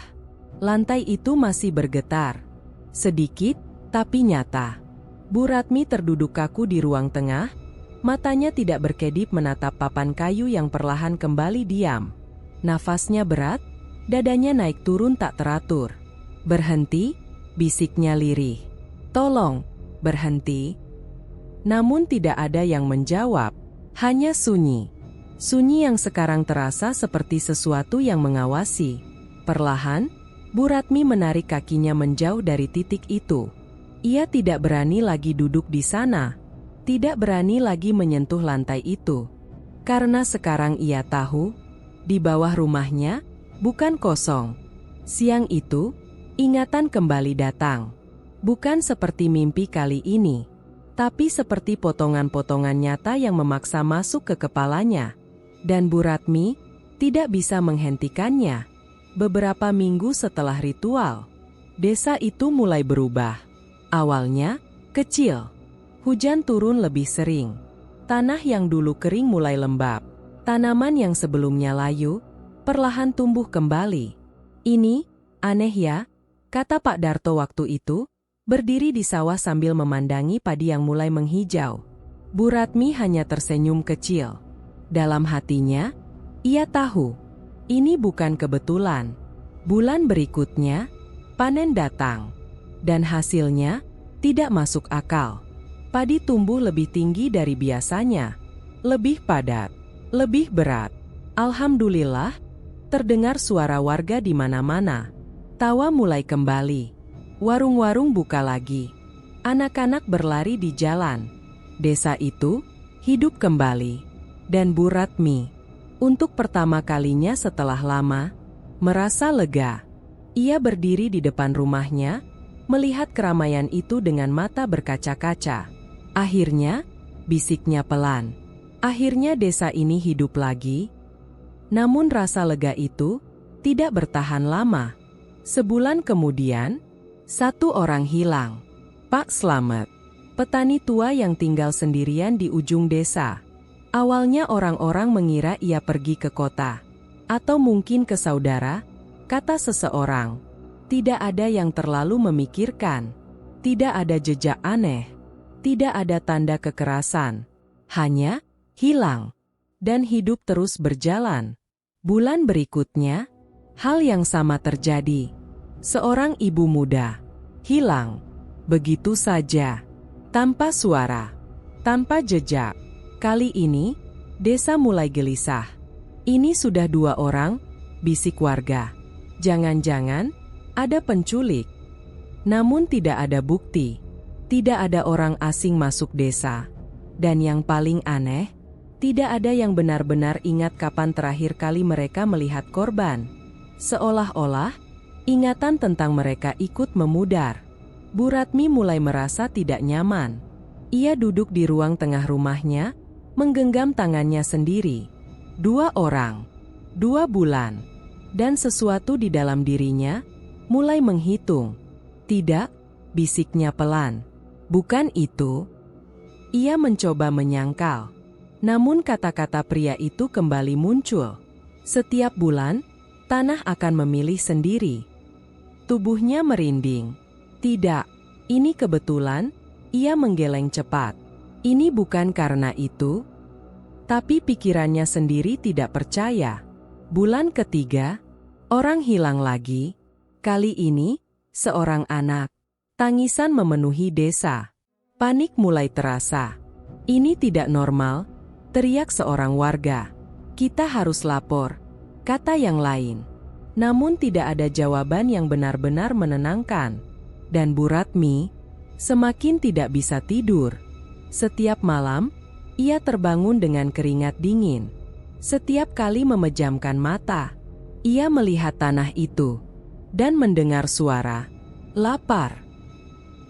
Lantai itu masih bergetar. Sedikit, tapi nyata. Bu Ratmi terduduk kaku di ruang tengah. Matanya tidak berkedip menatap papan kayu yang perlahan kembali diam. Nafasnya berat, dadanya naik turun tak teratur. "Berhenti," bisiknya lirih. "Tolong, berhenti." Namun tidak ada yang menjawab. Hanya sunyi. Sunyi yang sekarang terasa seperti sesuatu yang mengawasi. Perlahan, Bu Ratmi menarik kakinya menjauh dari titik itu. Ia tidak berani lagi duduk di sana. Tidak berani lagi menyentuh lantai itu. Karena sekarang ia tahu, di bawah rumahnya, bukan kosong. Siang itu, ingatan kembali datang. Bukan seperti mimpi kali ini, tapi seperti potongan-potongan nyata yang memaksa masuk ke kepalanya. Dan Bu Ratmi tidak bisa menghentikannya. Beberapa minggu setelah ritual, desa itu mulai berubah. Awalnya, kecil. Hujan turun lebih sering. Tanah yang dulu kering mulai lembab. Tanaman yang sebelumnya layu, perlahan tumbuh kembali. "Ini, aneh ya," kata Pak Darto waktu itu, berdiri di sawah sambil memandangi padi yang mulai menghijau. Bu Ratmi hanya tersenyum kecil. Dalam hatinya, ia tahu, ini bukan kebetulan. Bulan berikutnya, panen datang. Dan hasilnya, tidak masuk akal. Padi tumbuh lebih tinggi dari biasanya, lebih padat, lebih berat. Alhamdulillah, terdengar suara warga di mana-mana. Tawa mulai kembali. Warung-warung buka lagi. Anak-anak berlari di jalan. Desa itu hidup kembali. Dan Bu Ratmi, untuk pertama kalinya setelah lama, merasa lega. Ia berdiri di depan rumahnya, melihat keramaian itu dengan mata berkaca-kaca. Akhirnya, bisiknya pelan. Akhirnya desa ini hidup lagi. Namun rasa lega itu tidak bertahan lama. Sebulan kemudian, satu orang hilang. Pak Slamet, petani tua yang tinggal sendirian di ujung desa. Awalnya orang-orang mengira ia pergi ke kota. Atau mungkin ke saudara, kata seseorang. Tidak ada yang terlalu memikirkan. Tidak ada jejak aneh. Tidak ada tanda kekerasan. Hanya hilang. Dan hidup terus berjalan. Bulan berikutnya, hal yang sama terjadi. Seorang ibu muda hilang. Begitu saja. Tanpa suara. Tanpa jejak. Kali ini, desa mulai gelisah. Ini sudah 2 orang, bisik warga. Jangan-jangan ada penculik. Namun tidak ada bukti. Tidak ada orang asing masuk desa. Dan yang paling aneh, tidak ada yang benar-benar ingat kapan terakhir kali mereka melihat korban. Seolah-olah, ingatan tentang mereka ikut memudar. Bu Ratmi mulai merasa tidak nyaman. Ia duduk di ruang tengah rumahnya, menggenggam tangannya sendiri. 2 orang, 2 bulan, dan sesuatu di dalam dirinya mulai menghitung. Tidak, bisiknya pelan. Bukan itu. Ia mencoba menyangkal. Namun kata-kata pria itu kembali muncul. Setiap bulan, tanah akan memilih sendiri. Tubuhnya merinding. Tidak, ini kebetulan. Ia menggeleng cepat. Ini bukan karena itu. Tapi pikirannya sendiri tidak percaya. Bulan ketiga, orang hilang lagi. Kali ini, seorang anak. Tangisan memenuhi desa. Panik mulai terasa. Ini tidak normal, teriak seorang warga. Kita harus lapor, kata yang lain. Namun tidak ada jawaban yang benar-benar menenangkan. Dan Bu Ratmi semakin tidak bisa tidur. Setiap malam, ia terbangun dengan keringat dingin. Setiap kali memejamkan mata, ia melihat tanah itu dan mendengar suara lapar.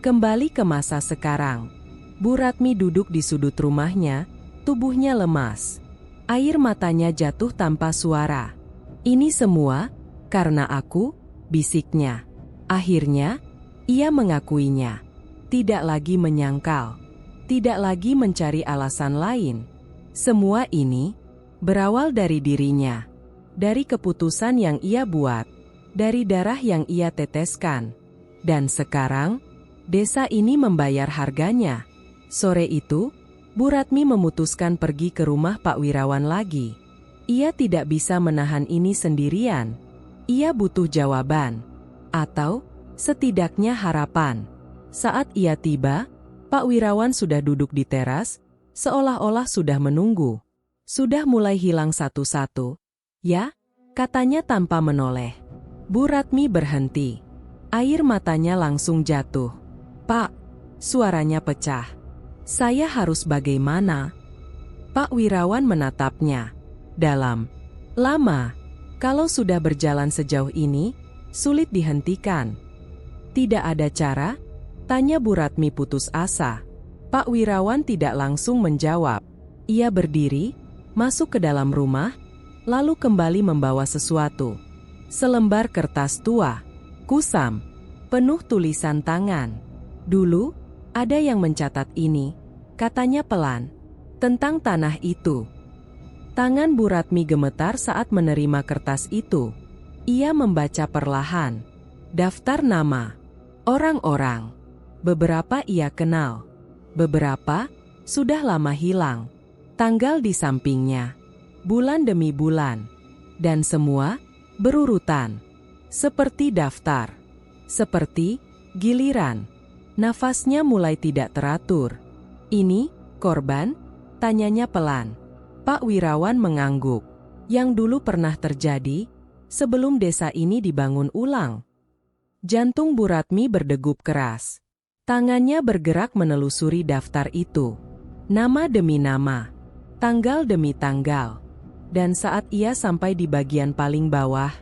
Kembali ke masa sekarang. Bu Ratmi duduk di sudut rumahnya, tubuhnya lemas. Air matanya jatuh tanpa suara. Ini semua karena aku, bisiknya. Akhirnya, ia mengakuinya. Tidak lagi menyangkal. Tidak lagi mencari alasan lain. Semua ini berawal dari dirinya. Dari keputusan yang ia buat. Dari darah yang ia teteskan. Dan sekarang, desa ini membayar harganya. Sore itu, Bu Ratmi memutuskan pergi ke rumah Pak Wirawan lagi. Ia tidak bisa menahan ini sendirian. Ia butuh jawaban. Atau, setidaknya harapan. Saat ia tiba, Pak Wirawan sudah duduk di teras, seolah-olah sudah menunggu. Sudah mulai hilang satu-satu. Ya, katanya tanpa menoleh. Bu Ratmi berhenti. Air matanya langsung jatuh. Pak, suaranya pecah. Saya harus bagaimana? Pak Wirawan menatapnya. Dalam. Lama. Kalau sudah berjalan sejauh ini, sulit dihentikan. Tidak ada cara? Tanya Bu Ratmi putus asa. Pak Wirawan tidak langsung menjawab. Ia berdiri, masuk ke dalam rumah, lalu kembali membawa sesuatu. Selembar kertas tua. Kusam. Penuh tulisan tangan. Dulu, ada yang mencatat ini, katanya pelan, tentang tanah itu. Tangan Bu Ratmi gemetar saat menerima kertas itu. Ia membaca perlahan. Daftar nama. Orang-orang. Beberapa ia kenal. Beberapa sudah lama hilang. Tanggal di sampingnya. Bulan demi bulan. Dan semua berurutan. Seperti daftar. Seperti giliran. Nafasnya mulai tidak teratur. Ini, korban? Tanyanya pelan. Pak Wirawan mengangguk. Yang dulu pernah terjadi, sebelum desa ini dibangun ulang. Jantung Bu Ratmi berdegup keras. Tangannya bergerak menelusuri daftar itu. Nama demi nama. Tanggal demi tanggal. Dan saat ia sampai di bagian paling bawah,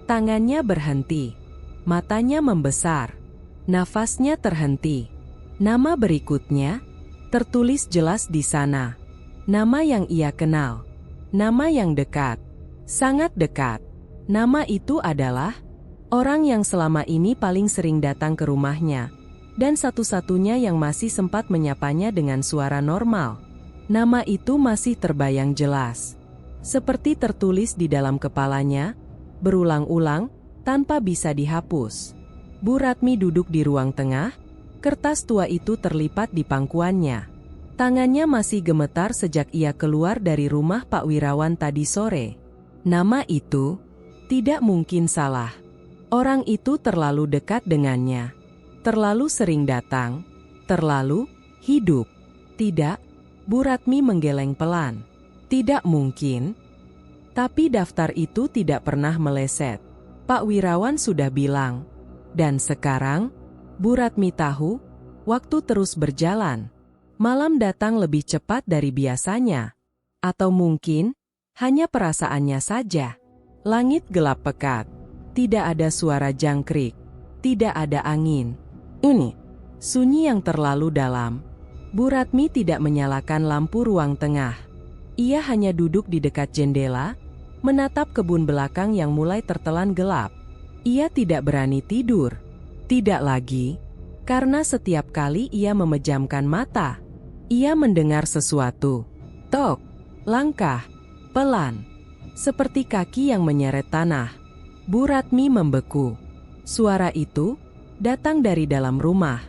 tangannya berhenti. Matanya membesar. Nafasnya terhenti. Nama berikutnya tertulis jelas di sana. Nama yang ia kenal. Nama yang dekat. Sangat dekat. Nama itu adalah orang yang selama ini paling sering datang ke rumahnya, dan satu-satunya yang masih sempat menyapanya dengan suara normal. Nama itu masih terbayang jelas. Seperti tertulis di dalam kepalanya, berulang-ulang, tanpa bisa dihapus. Bu Ratmi duduk di ruang tengah, kertas tua itu terlipat di pangkuannya. Tangannya masih gemetar sejak ia keluar dari rumah Pak Wirawan tadi sore. Nama itu tidak mungkin salah. Orang itu terlalu dekat dengannya. Terlalu sering datang. Terlalu hidup. Tidak, Bu Ratmi menggeleng pelan. Tidak mungkin. Tapi daftar itu tidak pernah meleset. Pak Wirawan sudah bilang. Dan sekarang, Bu Ratmi tahu, waktu terus berjalan. Malam datang lebih cepat dari biasanya. Atau mungkin, hanya perasaannya saja. Langit gelap pekat. Tidak ada suara jangkrik. Tidak ada angin. Ini, sunyi yang terlalu dalam. Bu Ratmi tidak menyalakan lampu ruang tengah. Ia hanya duduk di dekat jendela, menatap kebun belakang yang mulai tertelan gelap. Ia tidak berani tidur. Tidak lagi, karena setiap kali ia memejamkan mata, ia mendengar sesuatu. Tok, langkah, pelan. Seperti kaki yang menyeret tanah. Bu Ratmi membeku. Suara itu datang dari dalam rumah.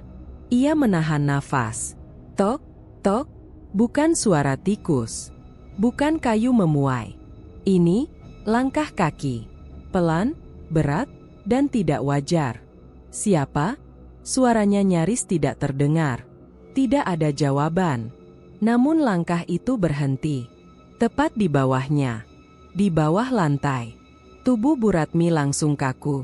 Ia menahan nafas. Tok, tok, bukan suara tikus. Bukan kayu memuai. Ini, langkah kaki. Pelan, berat, dan tidak wajar. Siapa? Suaranya nyaris tidak terdengar. Tidak ada jawaban. Namun langkah itu berhenti. Tepat di bawahnya. Di bawah lantai. Tubuh Bu Ratmi langsung kaku.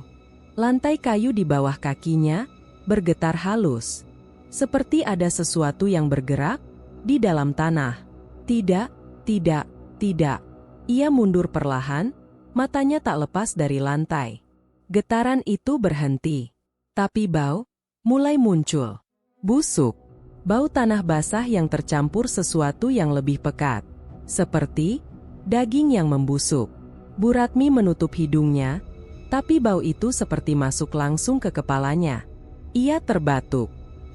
Lantai kayu di bawah kakinya bergetar halus. Seperti ada sesuatu yang bergerak di dalam tanah. Tidak, tidak, tidak. Ia mundur perlahan, matanya tak lepas dari lantai. Getaran itu berhenti. Tapi bau mulai muncul. Busuk. Bau tanah basah yang tercampur sesuatu yang lebih pekat. Seperti daging yang membusuk. Bu Ratmi menutup hidungnya, tapi bau itu seperti masuk langsung ke kepalanya. Ia terbatuk.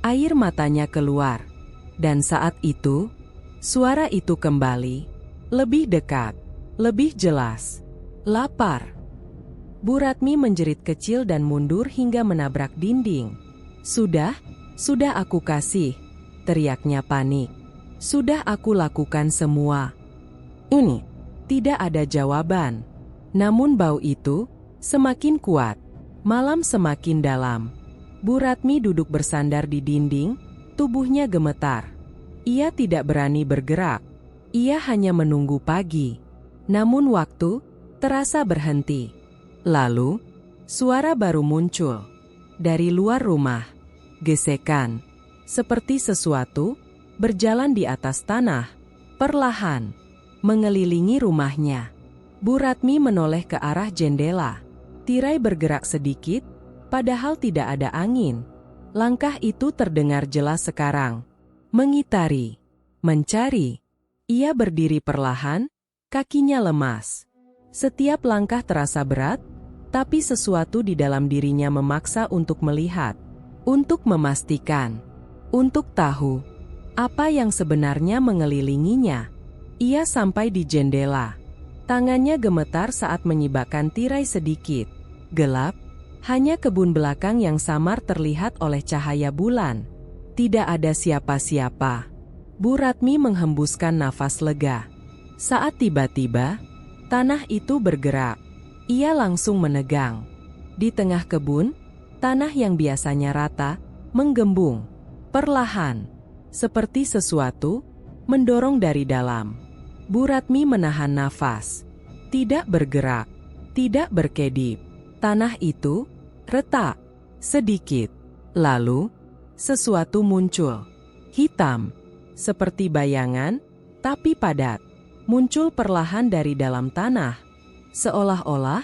Air matanya keluar. Dan saat itu, suara itu kembali. Lebih dekat. Lebih jelas. Lapar. Bu Ratmi menjerit kecil dan mundur hingga menabrak dinding. Sudah aku kasih. Teriaknya panik. Sudah aku lakukan semua. Ini. Tidak ada jawaban. Namun bau itu semakin kuat. Malam semakin dalam. Bu Ratmi duduk bersandar di dinding, tubuhnya gemetar. Ia tidak berani bergerak. Ia hanya menunggu pagi. Namun waktu terasa berhenti. Lalu, suara baru muncul. Dari luar rumah. Gesekan. Seperti sesuatu berjalan di atas tanah, perlahan, mengelilingi rumahnya. Bu Ratmi menoleh ke arah jendela. Tirai bergerak sedikit, padahal tidak ada angin. Langkah itu terdengar jelas sekarang. Mengitari, mencari. Ia berdiri perlahan, kakinya lemas. Setiap langkah terasa berat, tapi sesuatu di dalam dirinya memaksa untuk melihat, untuk memastikan. Untuk tahu apa yang sebenarnya mengelilinginya. Ia sampai di jendela. Tangannya gemetar saat menyibakkan tirai sedikit. Gelap, hanya kebun belakang yang samar terlihat oleh cahaya bulan. Tidak ada siapa-siapa. Bu Ratmi menghembuskan nafas lega. Saat tiba-tiba, tanah itu bergerak. Ia langsung menegang. Di tengah kebun, tanah yang biasanya rata, menggembung. Perlahan, seperti sesuatu mendorong dari dalam. Bu Ratmi menahan nafas, tidak bergerak, tidak berkedip. Tanah itu retak sedikit. Lalu, sesuatu muncul, hitam, seperti bayangan, tapi padat. Muncul perlahan dari dalam tanah, seolah-olah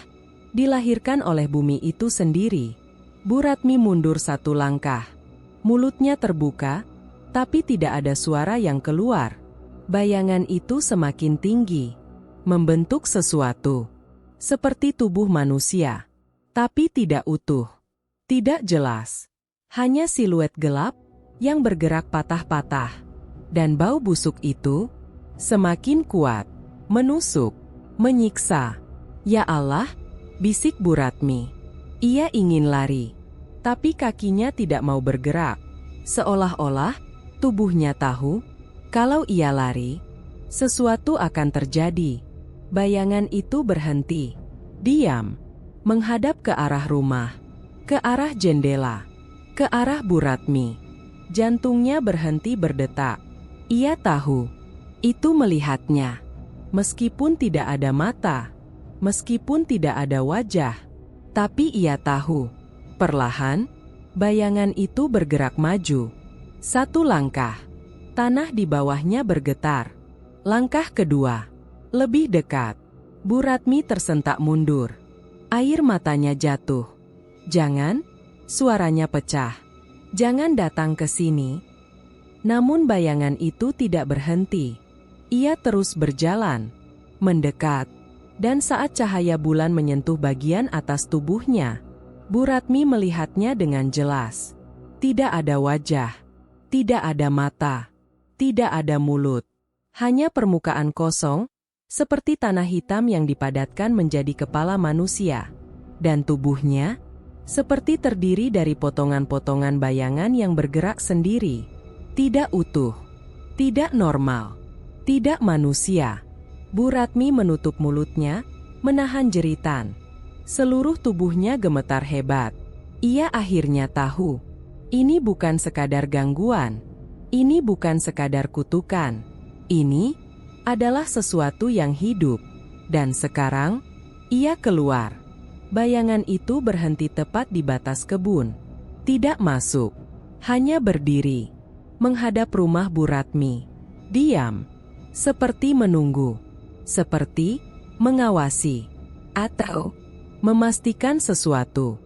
dilahirkan oleh bumi itu sendiri. Bu Ratmi mundur satu langkah. Mulutnya terbuka, tapi tidak ada suara yang keluar. Bayangan itu semakin tinggi, membentuk sesuatu, seperti tubuh manusia, tapi tidak utuh, tidak jelas. Hanya siluet gelap yang bergerak patah-patah. Dan bau busuk itu semakin kuat, menusuk, menyiksa. Ya Allah, bisik Bu Ratmi. Ia ingin lari, tapi kakinya tidak mau bergerak. Seolah-olah tubuhnya tahu, kalau ia lari, sesuatu akan terjadi. Bayangan itu berhenti, diam, menghadap ke arah rumah, ke arah jendela, ke arah Bu Ratmi. Jantungnya berhenti berdetak. Ia tahu, itu melihatnya. Meskipun tidak ada mata, meskipun tidak ada wajah, tapi ia tahu. Perlahan, bayangan itu bergerak maju. Satu langkah, tanah di bawahnya bergetar. Langkah kedua, lebih dekat. Bu Ratmi tersentak mundur. Air matanya jatuh. Jangan, suaranya pecah. Jangan datang ke sini. Namun bayangan itu tidak berhenti. Ia terus berjalan, mendekat. Dan saat cahaya bulan menyentuh bagian atas tubuhnya, Bu Ratmi melihatnya dengan jelas. Tidak ada wajah, tidak ada mata, tidak ada mulut. Hanya permukaan kosong, seperti tanah hitam yang dipadatkan menjadi kepala manusia. Dan tubuhnya seperti terdiri dari potongan-potongan bayangan yang bergerak sendiri. Tidak utuh, tidak normal, tidak manusia. Bu Ratmi menutup mulutnya, menahan jeritan. Seluruh tubuhnya gemetar hebat. Ia akhirnya tahu, ini bukan sekadar gangguan. Ini bukan sekadar kutukan. Ini adalah sesuatu yang hidup. Dan sekarang, ia keluar. Bayangan itu berhenti tepat di batas kebun. Tidak masuk, hanya berdiri, menghadap rumah Bu Ratmi. Diam, seperti menunggu, seperti mengawasi, atau memastikan sesuatu.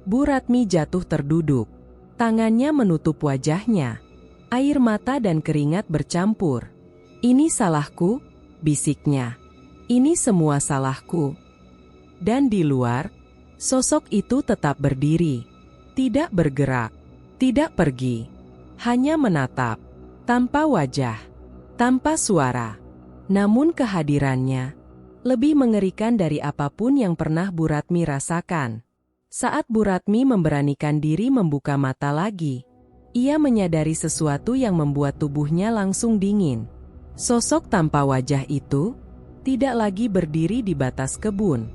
Bu Ratmi jatuh terduduk, tangannya menutup wajahnya. Air mata dan keringat bercampur. Ini salahku, bisiknya. Ini semua salahku. Dan di luar, sosok itu tetap berdiri, tidak bergerak, tidak pergi, hanya menatap, tanpa wajah, tanpa suara. Namun kehadirannya lebih mengerikan dari apapun yang pernah Bu Ratmi rasakan. Saat Bu Ratmi memberanikan diri membuka mata lagi, ia menyadari sesuatu yang membuat tubuhnya langsung dingin. Sosok tanpa wajah itu tidak lagi berdiri di batas kebun.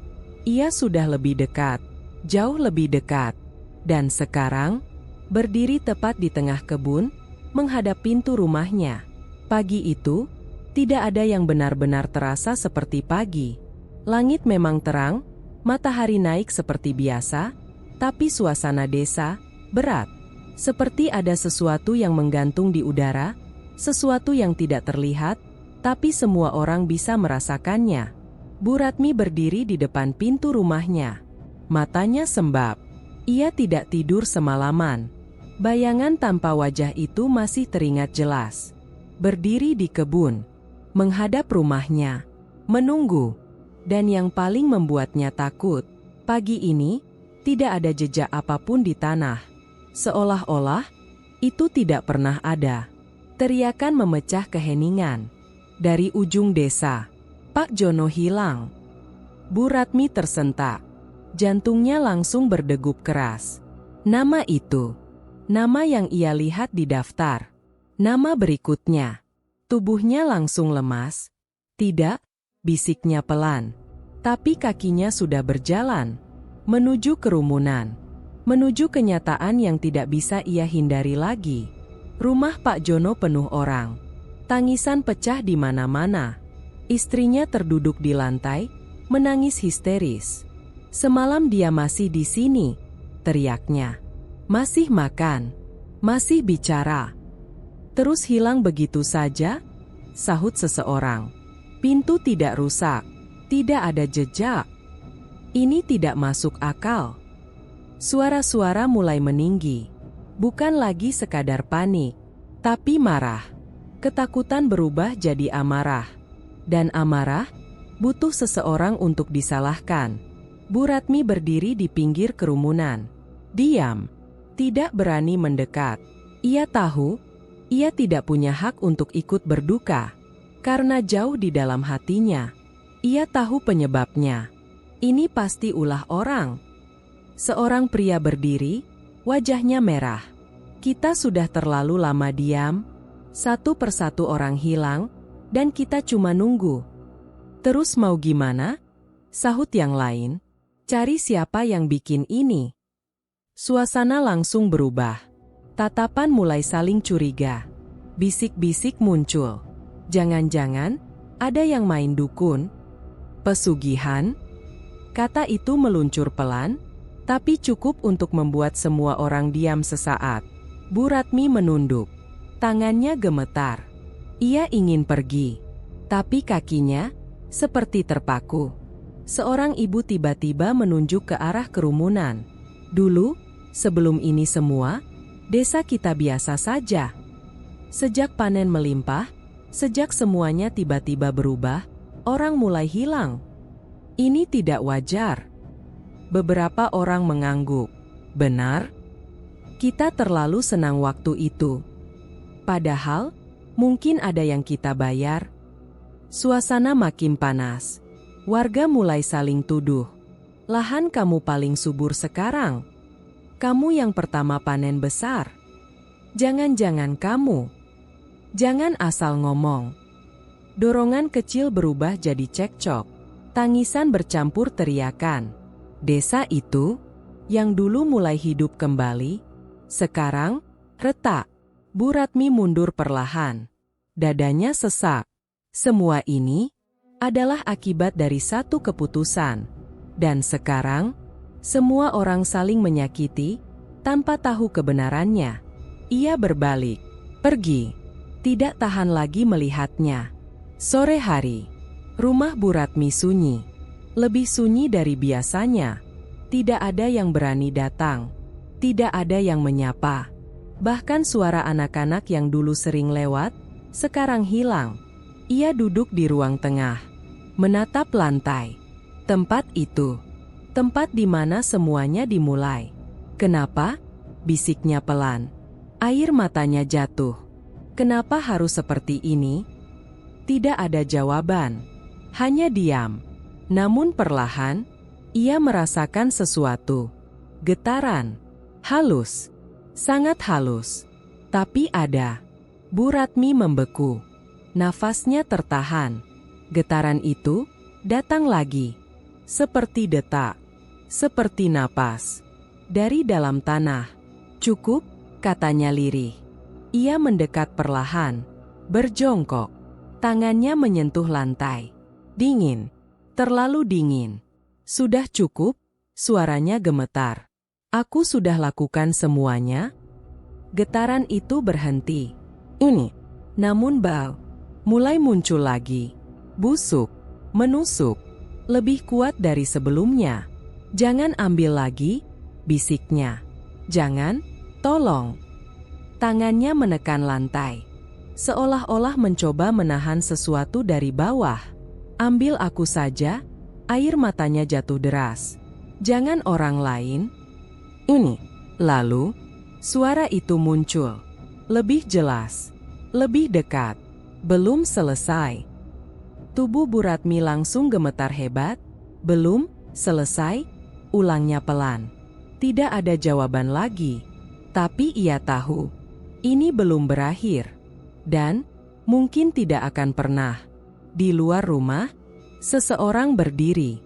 Ia sudah lebih dekat, jauh lebih dekat, dan sekarang berdiri tepat di tengah kebun, menghadap pintu rumahnya. Pagi itu tidak ada yang benar-benar terasa seperti pagi. Langit memang terang, matahari naik seperti biasa, tapi suasana desa berat, seperti ada sesuatu yang menggantung di udara, sesuatu yang tidak terlihat, tapi semua orang bisa merasakannya. Bu Ratmi berdiri di depan pintu rumahnya. Matanya sembab. Ia tidak tidur semalaman. Bayangan tanpa wajah itu masih teringat jelas. Berdiri di kebun, menghadap rumahnya, menunggu. Dan yang paling membuatnya takut, pagi ini tidak ada jejak apapun di tanah. Seolah-olah itu tidak pernah ada. Teriakan memecah keheningan. Dari ujung desa, Pak Jono hilang. Bu Ratmi tersentak. Jantungnya langsung berdegup keras. Nama itu, nama yang ia lihat di daftar. Nama berikutnya. Tubuhnya langsung lemas. Tidak, bisiknya pelan. Tapi kakinya sudah berjalan. Menuju kerumunan. Menuju kenyataan yang tidak bisa ia hindari lagi. Rumah Pak Jono penuh orang. Tangisan pecah di mana-mana. Istrinya terduduk di lantai, menangis histeris. "Semalam dia masih di sini," teriaknya. "Masih makan, masih bicara. Terus hilang begitu saja?" sahut seseorang. "Pintu tidak rusak, tidak ada jejak. Ini tidak masuk akal." Suara-suara mulai meninggi. Bukan lagi sekadar panik, tapi marah. Ketakutan berubah jadi amarah. Dan amarah butuh seseorang untuk disalahkan. Bu Ratmi berdiri di pinggir kerumunan. Diam. Tidak berani mendekat. Ia tahu ia tidak punya hak untuk ikut berduka. Karena jauh di dalam hatinya, ia tahu penyebabnya. Ini pasti ulah orang. Seorang pria berdiri, wajahnya merah. "Kita sudah terlalu lama diam. Satu persatu orang hilang, dan kita cuma nunggu." "Terus mau gimana?" sahut yang lain. "Cari siapa yang bikin ini." Suasana langsung berubah. Tatapan mulai saling curiga. Bisik-bisik muncul. "Jangan-jangan ada yang main dukun? Pesugihan?" Kata itu meluncur pelan, tapi cukup untuk membuat semua orang diam sesaat. Bu Ratmi menunduk. Tangannya gemetar. Ia ingin pergi, tapi kakinya seperti terpaku. Seorang ibu tiba-tiba menunjuk ke arah kerumunan. "Dulu, sebelum ini semua, desa kita biasa saja. Sejak panen melimpah, sejak semuanya tiba-tiba berubah, orang mulai hilang. Ini tidak wajar." Beberapa orang mengangguk. "Benar? Kita terlalu senang waktu itu. Padahal, mungkin ada yang kita bayar." Suasana makin panas. Warga mulai saling tuduh. "Lahan kamu paling subur sekarang. Kamu yang pertama panen besar. Jangan-jangan kamu. Jangan asal ngomong." Dorongan kecil berubah jadi cekcok. Tangisan bercampur teriakan. Desa itu, yang dulu mulai hidup kembali, sekarang retak. Bu Ratmi mundur perlahan. Dadanya sesak. Semua ini adalah akibat dari satu keputusan. Dan sekarang, semua orang saling menyakiti, tanpa tahu kebenarannya. Ia berbalik, pergi. Tidak tahan lagi melihatnya. Sore hari, rumah Bu Ratmi sunyi. Lebih sunyi dari biasanya. Tidak ada yang berani datang. Tidak ada yang menyapa. Bahkan suara anak-anak yang dulu sering lewat, sekarang hilang. Ia duduk di ruang tengah, menatap lantai. Tempat itu, tempat di mana semuanya dimulai. "Kenapa?" bisiknya pelan. Air matanya jatuh. "Kenapa harus seperti ini?" Tidak ada jawaban. Hanya diam. Namun perlahan, ia merasakan sesuatu. Getaran. Halus. Sangat halus. Tapi ada. Bu Ratmi membeku. Nafasnya tertahan. Getaran itu datang lagi. Seperti detak. Seperti napas. Dari dalam tanah. "Cukup," katanya lirih. Ia mendekat perlahan. Berjongkok. Tangannya menyentuh lantai. Dingin. Terlalu dingin. "Sudah cukup," suaranya gemetar. "Aku sudah lakukan semuanya." Getaran itu berhenti. Ini. Namun bau mulai muncul lagi. Busuk. Menusuk. Lebih kuat dari sebelumnya. "Jangan ambil lagi," bisiknya. "Jangan, tolong." Tangannya menekan lantai. Seolah-olah mencoba menahan sesuatu dari bawah. "Ambil aku saja." Air matanya jatuh deras. "Jangan orang lain." Ini. Lalu, suara itu muncul. Lebih jelas. Lebih dekat. "Belum selesai." Tubuh Bu Ratmi langsung gemetar hebat. "Belum selesai?" ulangnya pelan. Tidak ada jawaban lagi. Tapi ia tahu, ini belum berakhir. Dan mungkin tidak akan pernah. Di luar rumah, seseorang berdiri.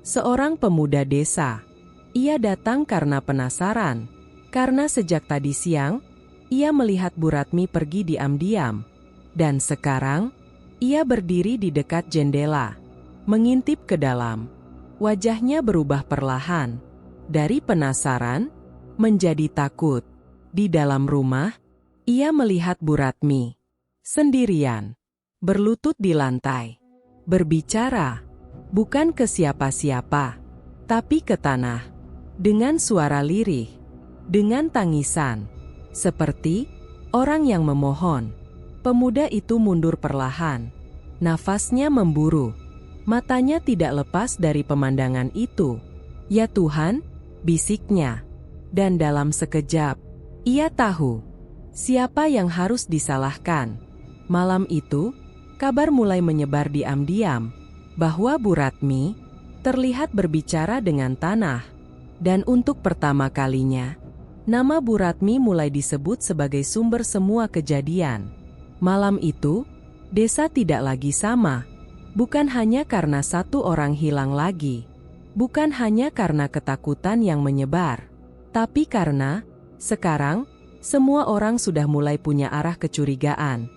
Seorang pemuda desa. Ia datang karena penasaran. Karena sejak tadi siang, ia melihat Bu Ratmi pergi diam-diam. Dan sekarang, ia berdiri di dekat jendela, mengintip ke dalam. Wajahnya berubah perlahan, dari penasaran menjadi takut. Di dalam rumah, ia melihat Bu Ratmi sendirian, berlutut di lantai, berbicara, bukan ke siapa-siapa, tapi ke tanah, dengan suara lirih, dengan tangisan, seperti orang yang memohon. Pemuda itu mundur perlahan, nafasnya memburu, matanya tidak lepas dari pemandangan itu. "Ya Tuhan," bisiknya, dan dalam sekejap, ia tahu siapa yang harus disalahkan. Malam itu, kabar mulai menyebar diam-diam bahwa Bu Ratmi terlihat berbicara dengan tanah. Dan untuk pertama kalinya, nama Bu Ratmi mulai disebut sebagai sumber semua kejadian. Malam itu, desa tidak lagi sama. Bukan hanya karena satu orang hilang lagi. Bukan hanya karena ketakutan yang menyebar. Tapi karena, sekarang, semua orang sudah mulai punya arah kecurigaan.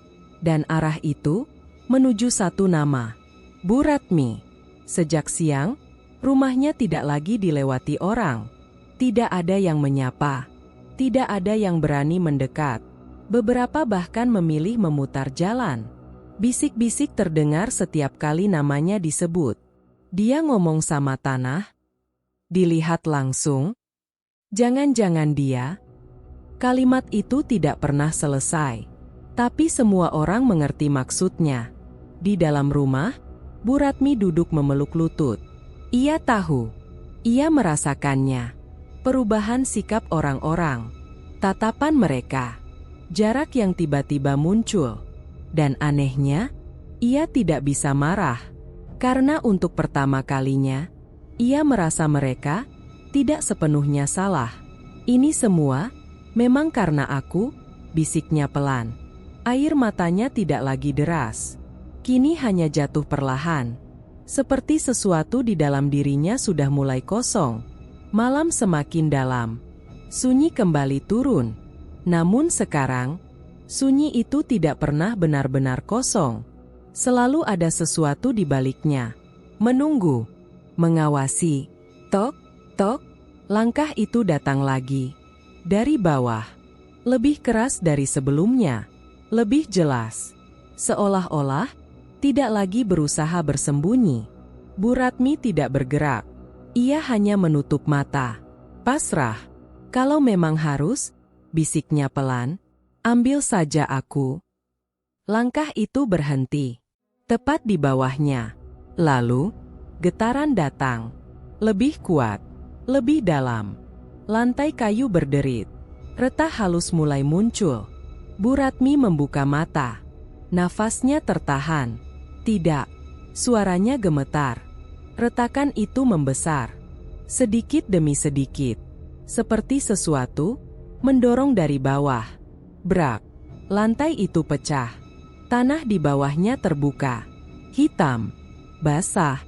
Dan arah itu, menuju satu nama. Bu Ratmi. Sejak siang, rumahnya tidak lagi dilewati orang. Tidak ada yang menyapa. Tidak ada yang berani mendekat. Beberapa bahkan memilih memutar jalan. Bisik-bisik terdengar setiap kali namanya disebut. Dia ngomong sama tanah. Dilihat langsung. Jangan-jangan dia. Kalimat itu tidak pernah selesai. Tapi semua orang mengerti maksudnya. Di dalam rumah, Bu Ratmi duduk memeluk lutut. Ia tahu. Ia merasakannya. Perubahan sikap orang-orang. Tatapan mereka. Jarak yang tiba-tiba muncul. Dan anehnya, ia tidak bisa marah. Karena untuk pertama kalinya, ia merasa mereka tidak sepenuhnya salah. "Ini semua memang karena aku," bisiknya pelan. Air matanya tidak lagi deras. Kini hanya jatuh perlahan. Seperti sesuatu di dalam dirinya sudah mulai kosong. Malam semakin dalam. Sunyi kembali turun. Namun sekarang, sunyi itu tidak pernah benar-benar kosong. Selalu ada sesuatu di baliknya. Menunggu. Mengawasi. Tok, tok. Langkah itu datang lagi. Dari bawah. Lebih keras dari sebelumnya. Lebih jelas. Seolah-olah tidak lagi berusaha bersembunyi. Bu Ratmi tidak bergerak. Ia hanya menutup mata. Pasrah. "Kalau memang harus," bisiknya pelan, "ambil saja aku." Langkah itu berhenti. Tepat di bawahnya. Lalu, getaran datang. Lebih kuat. Lebih dalam. Lantai kayu berderit. Retah halus mulai muncul. Bu Ratmi membuka mata. Nafasnya tertahan. Tidak. Suaranya gemetar. Retakan itu membesar. Sedikit demi sedikit. Seperti sesuatu mendorong dari bawah. Brak. Lantai itu pecah. Tanah di bawahnya terbuka. Hitam. Basah.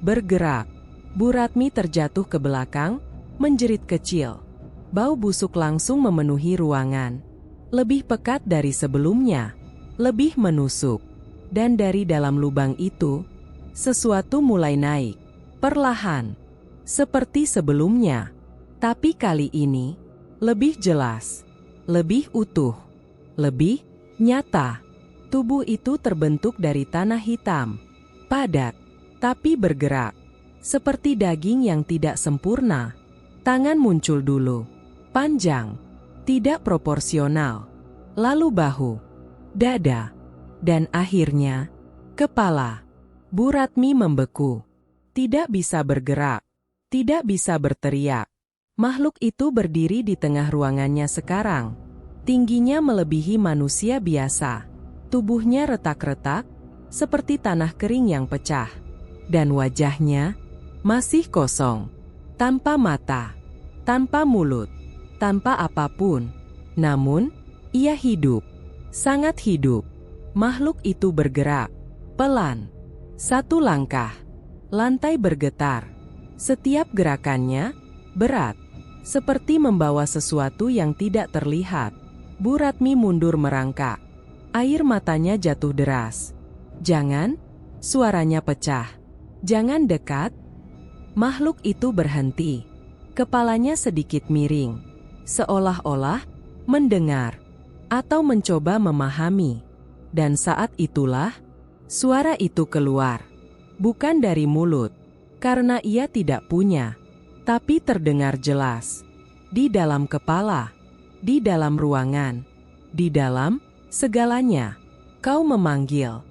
Bergerak. Bu Ratmi terjatuh ke belakang, menjerit kecil. Bau busuk langsung memenuhi ruangan. Lebih pekat dari sebelumnya. Lebih menusuk. Dan dari dalam lubang itu, sesuatu mulai naik. Perlahan. Seperti sebelumnya. Tapi kali ini, lebih jelas. Lebih utuh. Lebih nyata. Tubuh itu terbentuk dari tanah hitam. Padat. Tapi bergerak. Seperti daging yang tidak sempurna. Tangan muncul dulu. Panjang. Tidak proporsional. Lalu bahu. Dada. Dan akhirnya, kepala. Bu Ratmi membeku. Tidak bisa bergerak. Tidak bisa berteriak. Makhluk itu berdiri di tengah ruangannya sekarang. Tingginya melebihi manusia biasa. Tubuhnya retak-retak, seperti tanah kering yang pecah. Dan wajahnya masih kosong. Tanpa mata. Tanpa mulut. Tanpa apapun. Namun, ia hidup. Sangat hidup. Makhluk itu bergerak. Pelan. Satu langkah. Lantai bergetar. Setiap gerakannya berat. Seperti membawa sesuatu yang tidak terlihat. Bu Ratmi mundur merangkak. Air matanya jatuh deras. "Jangan!" Suaranya pecah. "Jangan dekat!" Makhluk itu berhenti. Kepalanya sedikit miring, seolah-olah mendengar atau mencoba memahami. Dan saat itulah suara itu keluar. Bukan dari mulut, karena ia tidak punya, tapi terdengar jelas. Di dalam kepala, di dalam ruangan, di dalam segalanya. "Kau memanggil."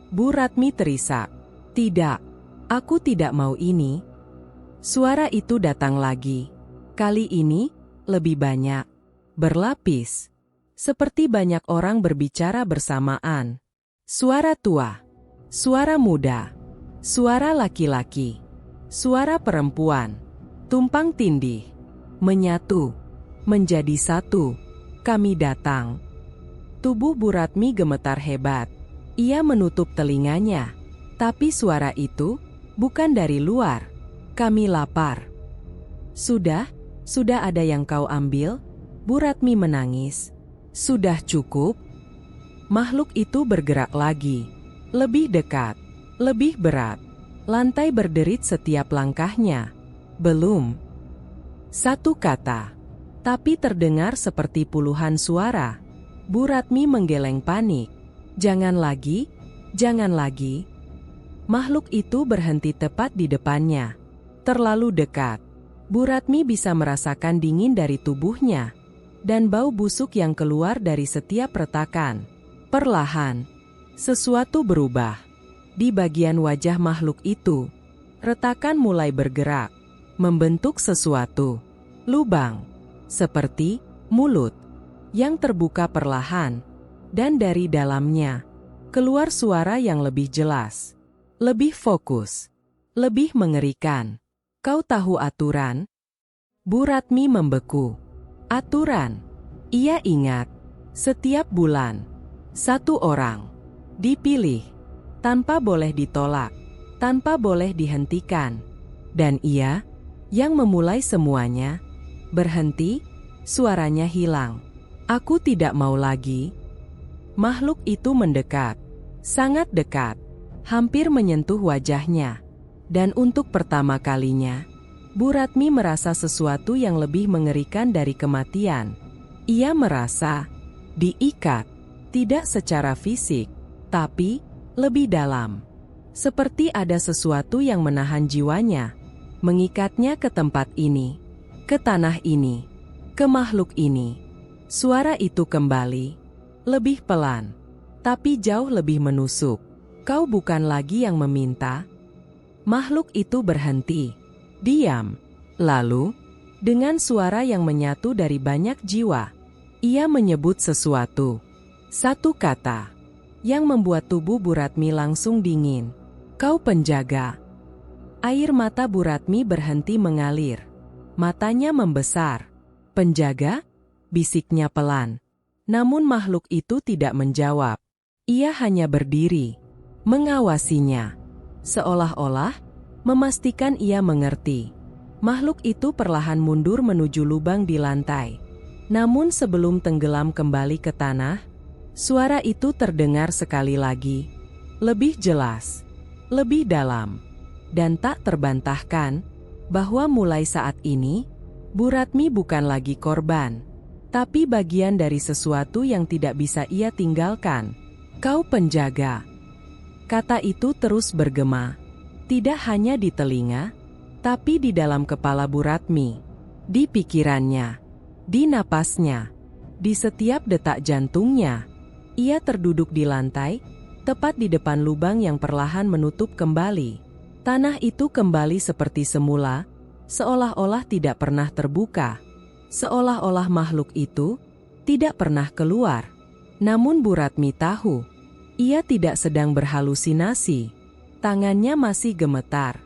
Bu Ratmi terisak. "Tidak, aku tidak mau ini." Suara itu datang lagi. Kali ini, lebih banyak. Berlapis. Seperti banyak orang berbicara bersamaan. Suara tua. Suara muda. Suara laki-laki. Suara perempuan. Tumpang tindih. Menyatu. Menjadi satu. "Kami datang." Tubuh Bu Ratmi gemetar hebat. Ia menutup telinganya. Tapi suara itu bukan dari luar. "Kami lapar." Sudah ada yang kau ambil?" Bu Ratmi menangis. "Sudah cukup." Makhluk itu bergerak lagi. Lebih dekat. Lebih berat. Lantai berderit setiap langkahnya. "Belum." Satu kata. Tapi terdengar seperti puluhan suara. Bu Ratmi menggeleng panik. "Jangan lagi, jangan lagi." Makhluk itu berhenti tepat di depannya. Terlalu dekat. Bu Ratmi bisa merasakan dingin dari tubuhnya. Dan bau busuk yang keluar dari setiap retakan. Perlahan, sesuatu berubah. Di bagian wajah makhluk itu, retakan mulai bergerak. Membentuk sesuatu. Lubang. Seperti mulut. Yang terbuka perlahan. Dan dari dalamnya, keluar suara yang lebih jelas. Lebih fokus. Lebih mengerikan. "Kau tahu aturan?" Bu Ratmi membeku. Aturan. Ia ingat. Setiap bulan, satu orang dipilih. Tanpa boleh ditolak. Tanpa boleh dihentikan. Dan ia, yang memulai semuanya, berhenti, suaranya hilang. "Aku tidak mau lagi." Makhluk itu mendekat. Sangat dekat. Hampir menyentuh wajahnya. Dan untuk pertama kalinya, Bu Ratmi merasa sesuatu yang lebih mengerikan dari kematian. Ia merasa diikat, tidak secara fisik, tapi lebih dalam. Seperti ada sesuatu yang menahan jiwanya, mengikatnya ke tempat ini, ke tanah ini, ke makhluk ini. Suara itu kembali, lebih pelan, tapi jauh lebih menusuk. "Kau bukan lagi yang meminta." Makhluk itu berhenti. Diam. Lalu, dengan suara yang menyatu dari banyak jiwa, ia menyebut sesuatu. Satu kata yang membuat tubuh Bu Ratmi langsung dingin. "Kau penjaga." Air mata Bu Ratmi berhenti mengalir. Matanya membesar. "Penjaga?" bisiknya pelan. Namun makhluk itu tidak menjawab. Ia hanya berdiri, mengawasinya. Seolah-olah memastikan ia mengerti. Makhluk itu perlahan mundur menuju lubang di lantai. Namun sebelum tenggelam kembali ke tanah, suara itu terdengar sekali lagi. Lebih jelas, lebih dalam, dan tak terbantahkan, bahwa mulai saat ini, Bu Ratmi bukan lagi korban, tapi bagian dari sesuatu yang tidak bisa ia tinggalkan. "Kau penjaga." Kata itu terus bergema. Tidak hanya di telinga, tapi di dalam kepala Bu Ratmi. Di pikirannya. Di napasnya. Di setiap detak jantungnya. Ia terduduk di lantai, tepat di depan lubang yang perlahan menutup kembali. Tanah itu kembali seperti semula, seolah-olah tidak pernah terbuka. Seolah-olah makhluk itu tidak pernah keluar. Namun Bu Ratmi tahu, ia tidak sedang berhalusinasi. Tangannya masih gemetar.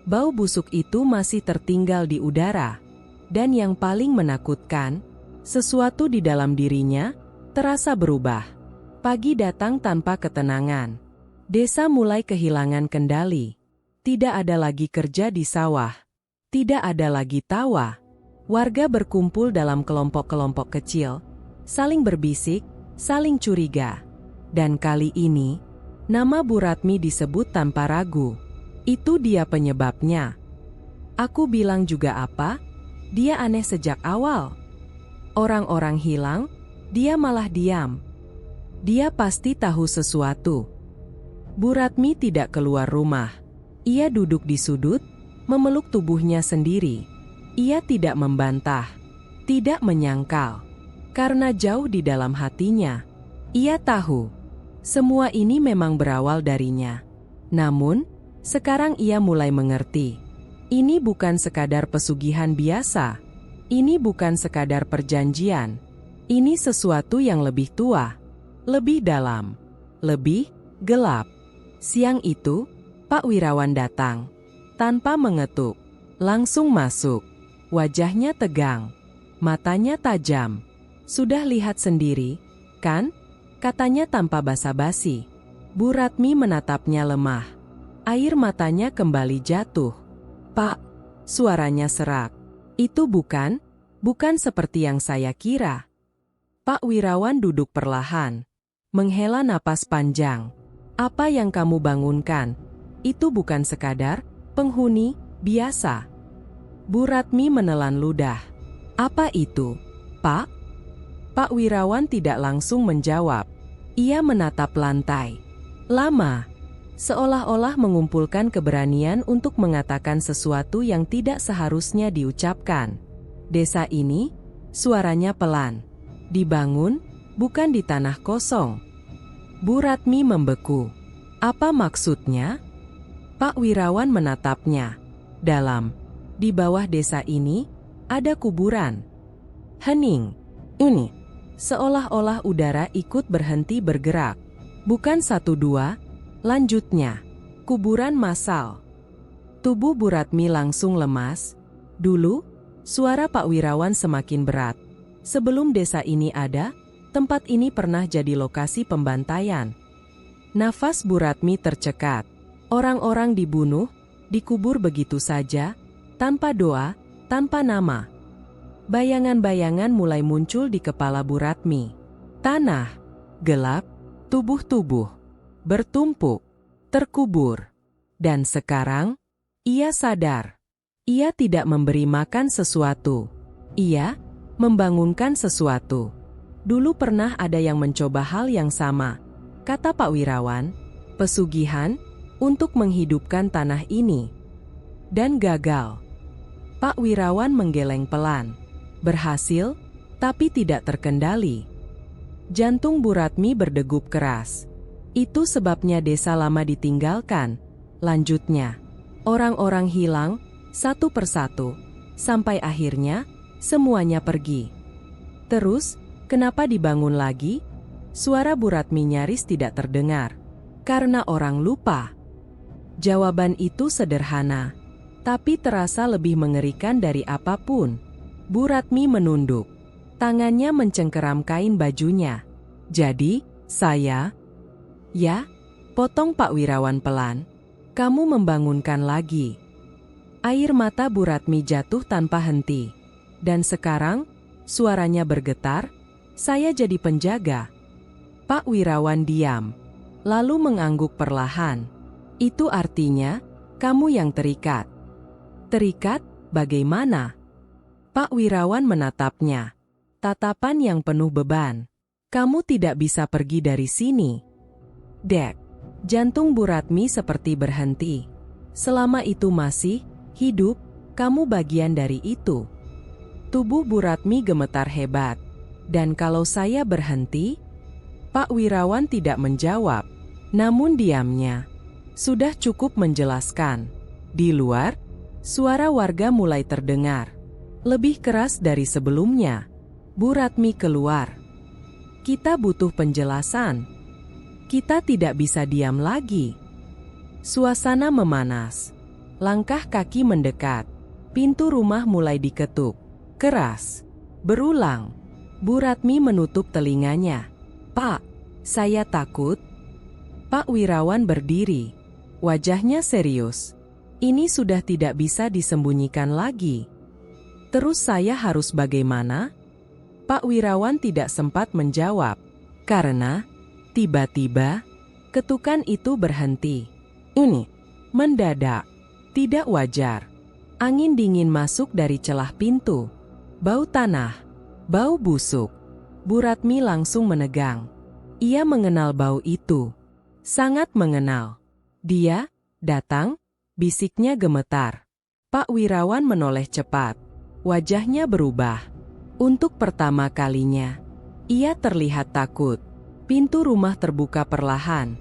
Bau busuk itu masih tertinggal di udara. Dan yang paling menakutkan, sesuatu di dalam dirinya terasa berubah. Pagi datang tanpa ketenangan. Desa mulai kehilangan kendali. Tidak ada lagi kerja di sawah. Tidak ada lagi tawa. Warga berkumpul dalam kelompok-kelompok kecil. saling berbisik, saling curiga. Dan kali ini, nama Bu Ratmi disebut tanpa ragu. Itu dia penyebabnya. Aku bilang juga apa? Dia aneh sejak awal. Orang-orang hilang, dia malah diam. Dia pasti tahu sesuatu. Bu Ratmi tidak keluar rumah. Ia duduk di sudut, memeluk tubuhnya sendiri. Ia tidak membantah, tidak menyangkal. Karena jauh di dalam hatinya, ia tahu semua ini memang berawal darinya. Namun, sekarang ia mulai mengerti. Ini bukan sekadar pesugihan biasa. Ini bukan sekadar perjanjian. Ini sesuatu yang lebih tua, lebih dalam, lebih gelap. Siang itu, Pak Wirawan datang. Tanpa mengetuk, langsung masuk. Wajahnya tegang, matanya tajam. Sudah lihat sendiri, kan? Katanya tanpa basa-basi. Bu Ratmi menatapnya lemah. Air matanya kembali jatuh. Pak, suaranya serak. Itu bukan seperti yang saya kira. Pak Wirawan duduk perlahan, menghela napas panjang. Apa yang kamu bangunkan, itu bukan sekadar penghuni biasa. Bu Ratmi menelan ludah. Apa itu, Pak? Pak Wirawan tidak langsung menjawab. Ia menatap lantai. Lama, seolah-olah mengumpulkan keberanian untuk mengatakan sesuatu yang tidak seharusnya diucapkan. Desa ini, suaranya pelan. Dibangun, bukan di tanah kosong. Bu Ratmi membeku. Apa maksudnya? Pak Wirawan menatapnya. Dalam, di bawah desa ini, ada kuburan. Hening. Ini. Seolah-olah udara ikut berhenti bergerak. Bukan satu dua, lanjutnya. Kuburan massal. Tubuh Bu Ratmi langsung lemas. Dulu, suara Pak Wirawan semakin berat. Sebelum desa ini ada, tempat ini pernah jadi lokasi pembantaian. Nafas Bu Ratmi tercekat. Orang-orang dibunuh, dikubur begitu saja, tanpa doa, tanpa nama. Bayangan-bayangan mulai muncul di kepala Bu Ratmi. Tanah, gelap, tubuh-tubuh, bertumpuk, terkubur. Dan sekarang, ia sadar. Ia tidak memberi makan sesuatu. Ia membangunkan sesuatu. Dulu pernah ada yang mencoba hal yang sama, kata Pak Wirawan, pesugihan untuk menghidupkan tanah ini. Dan gagal. Pak Wirawan menggeleng pelan. Berhasil, tapi tidak terkendali. Jantung Bu Ratmi berdegup keras. Itu sebabnya desa lama ditinggalkan. Lanjutnya, orang-orang hilang, satu persatu, sampai akhirnya, semuanya pergi. Terus, kenapa dibangun lagi? Suara Bu Ratmi nyaris tidak terdengar. Karena orang lupa. Jawaban itu sederhana, tapi terasa lebih mengerikan dari apapun. Bu Ratmi menunduk. Tangannya mencengkeram kain bajunya. Jadi, saya... Ya, potong Pak Wirawan pelan. Kamu membangunkan lagi. Air mata Bu Ratmi jatuh tanpa henti. Dan sekarang, suaranya bergetar, saya jadi penjaga. Pak Wirawan diam, lalu mengangguk perlahan. Itu artinya, kamu yang terikat. Terikat, bagaimana? Pak Wirawan menatapnya. Tatapan yang penuh beban. Kamu tidak bisa pergi dari sini. Dek. Jantung Bu Ratmi seperti berhenti. Selama itu masih hidup, kamu bagian dari itu. Tubuh Bu Ratmi gemetar hebat. Dan kalau saya berhenti? Pak Wirawan tidak menjawab. Namun diamnya sudah cukup menjelaskan. Di luar, suara warga mulai terdengar. Lebih keras dari sebelumnya. Bu Ratmi keluar. Kita butuh penjelasan. Kita tidak bisa diam lagi. Suasana memanas. Langkah kaki mendekat. Pintu rumah mulai diketuk. Keras. Berulang. Bu Ratmi menutup telinganya. Pak, saya takut. Pak Wirawan berdiri. Wajahnya serius. Ini sudah tidak bisa disembunyikan lagi. Terus saya harus bagaimana? Pak Wirawan tidak sempat menjawab, karena tiba-tiba ketukan itu berhenti. Ini mendadak, tidak wajar. Angin dingin masuk dari celah pintu. Bau tanah, bau busuk. Bu Ratmi langsung menegang. Ia mengenal bau itu. Sangat mengenal. Dia datang, bisiknya gemetar. Pak Wirawan menoleh cepat. Wajahnya berubah. Untuk pertama kalinya, ia terlihat takut. Pintu rumah terbuka perlahan.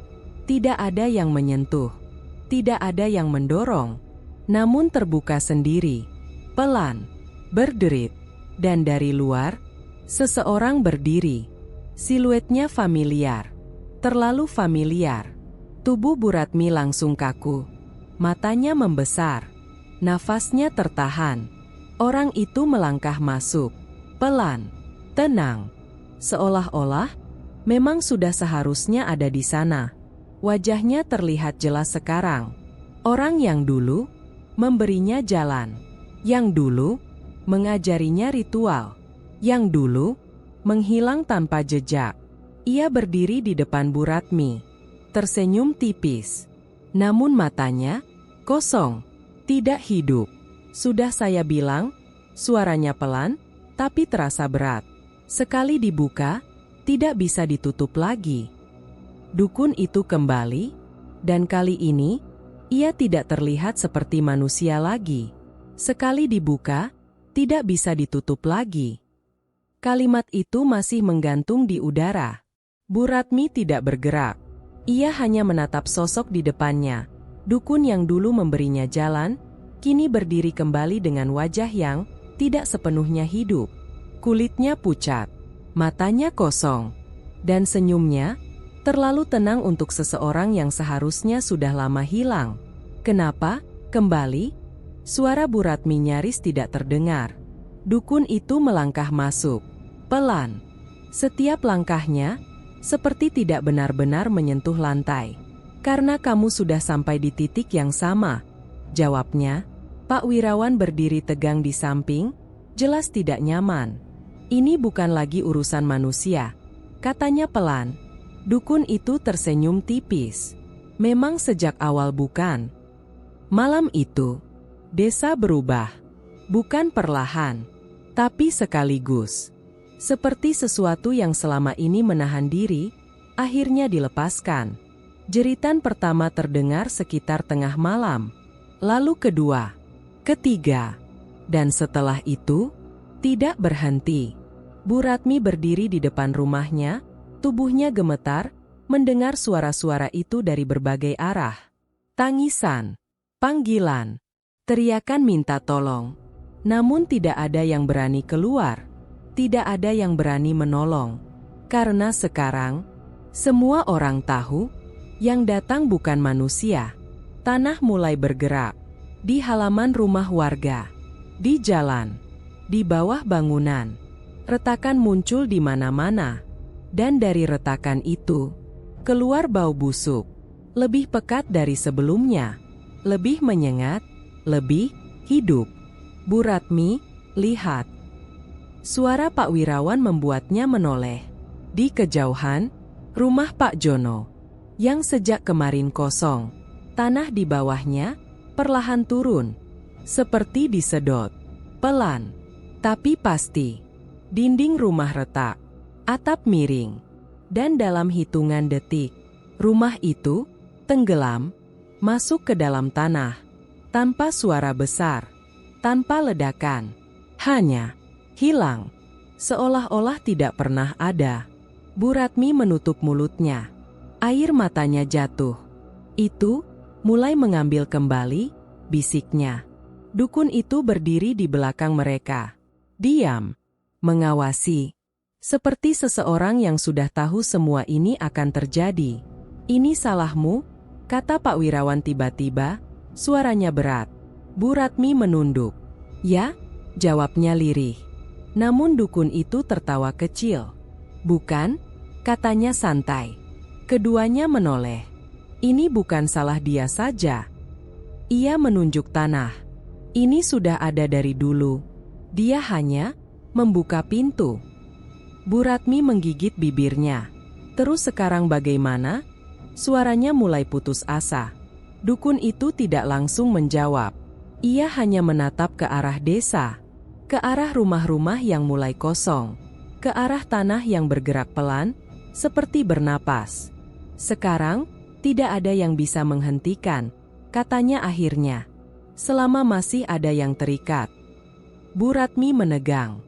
Tidak ada yang menyentuh. Tidak ada yang mendorong. Namun terbuka sendiri. Pelan. Berderit. Dan dari luar, seseorang berdiri. Siluetnya familiar. Terlalu familiar. Tubuh Bu Ratmi langsung kaku. Matanya membesar. Nafasnya tertahan. Orang itu melangkah masuk. Pelan, tenang, seolah-olah memang sudah seharusnya ada di sana. Wajahnya terlihat jelas sekarang. Orang yang dulu memberinya jalan, yang dulu mengajarinya ritual, yang dulu menghilang tanpa jejak. Ia berdiri di depan Bu Ratmi, tersenyum tipis, namun matanya kosong, tidak hidup. Sudah saya bilang, suaranya pelan, tapi terasa berat. Sekali dibuka, tidak bisa ditutup lagi. Dukun itu kembali, dan kali ini, ia tidak terlihat seperti manusia lagi. Sekali dibuka, tidak bisa ditutup lagi. Kalimat itu masih menggantung di udara. Bu Ratmi tidak bergerak. Ia hanya menatap sosok di depannya. Dukun yang dulu memberinya jalan, kini berdiri kembali dengan wajah yang tidak sepenuhnya hidup. Kulitnya pucat, matanya kosong, dan senyumnya terlalu tenang untuk seseorang yang seharusnya sudah lama hilang. Kenapa? Kembali? Suara Bu Ratmi nyaris tidak terdengar. Dukun itu melangkah masuk, pelan. Setiap langkahnya seperti tidak benar-benar menyentuh lantai. Karena kamu sudah sampai di titik yang sama, jawabnya. Pak Wirawan berdiri tegang di samping, jelas tidak nyaman. Ini bukan lagi urusan manusia, katanya pelan. Dukun itu tersenyum tipis. Memang sejak awal bukan. Malam itu, desa berubah. Bukan perlahan, tapi sekaligus. Seperti sesuatu yang selama ini menahan diri, akhirnya dilepaskan. Jeritan pertama terdengar sekitar tengah malam. Lalu kedua, ketiga, dan setelah itu, tidak berhenti. Bu Ratmi berdiri di depan rumahnya, tubuhnya gemetar, mendengar suara-suara itu dari berbagai arah. Tangisan, panggilan, teriakan minta tolong. Namun tidak ada yang berani keluar, tidak ada yang berani menolong. Karena sekarang, semua orang tahu, yang datang bukan manusia. Tanah mulai bergerak. Di halaman rumah warga, di jalan, di bawah bangunan, retakan muncul di mana-mana. Dan dari retakan itu, keluar bau busuk, lebih pekat dari sebelumnya, lebih menyengat, lebih hidup. Bu Ratmi, lihat. Suara Pak Wirawan membuatnya menoleh. Di kejauhan, rumah Pak Jono, yang sejak kemarin kosong, tanah di bawahnya perlahan turun, seperti disedot. Pelan, tapi pasti. Dinding rumah retak, atap miring, dan dalam hitungan detik, rumah itu tenggelam, masuk ke dalam tanah, tanpa suara besar, tanpa ledakan, hanya hilang, seolah-olah tidak pernah ada. Bu Ratmi menutup mulutnya, air matanya jatuh. Itu mulai mengambil kembali, bisiknya. Dukun itu berdiri di belakang mereka. Diam, mengawasi. Seperti seseorang yang sudah tahu semua ini akan terjadi. Ini salahmu, kata Pak Wirawan tiba-tiba, suaranya berat. Bu Ratmi menunduk. Ya, jawabnya lirih. Namun dukun itu tertawa kecil. Bukan, katanya santai. Keduanya menoleh. Ini bukan salah dia saja. Ia menunjuk tanah. Ini sudah ada dari dulu. Dia hanya membuka pintu. Bu Ratmi menggigit bibirnya. Terus sekarang bagaimana? Suaranya mulai putus asa. Dukun itu tidak langsung menjawab. Ia hanya menatap ke arah desa, ke arah rumah-rumah yang mulai kosong, ke arah tanah yang bergerak pelan, seperti bernapas. Sekarang, tidak ada yang bisa menghentikan, katanya akhirnya. Selama masih ada yang terikat. Bu Ratmi menegang.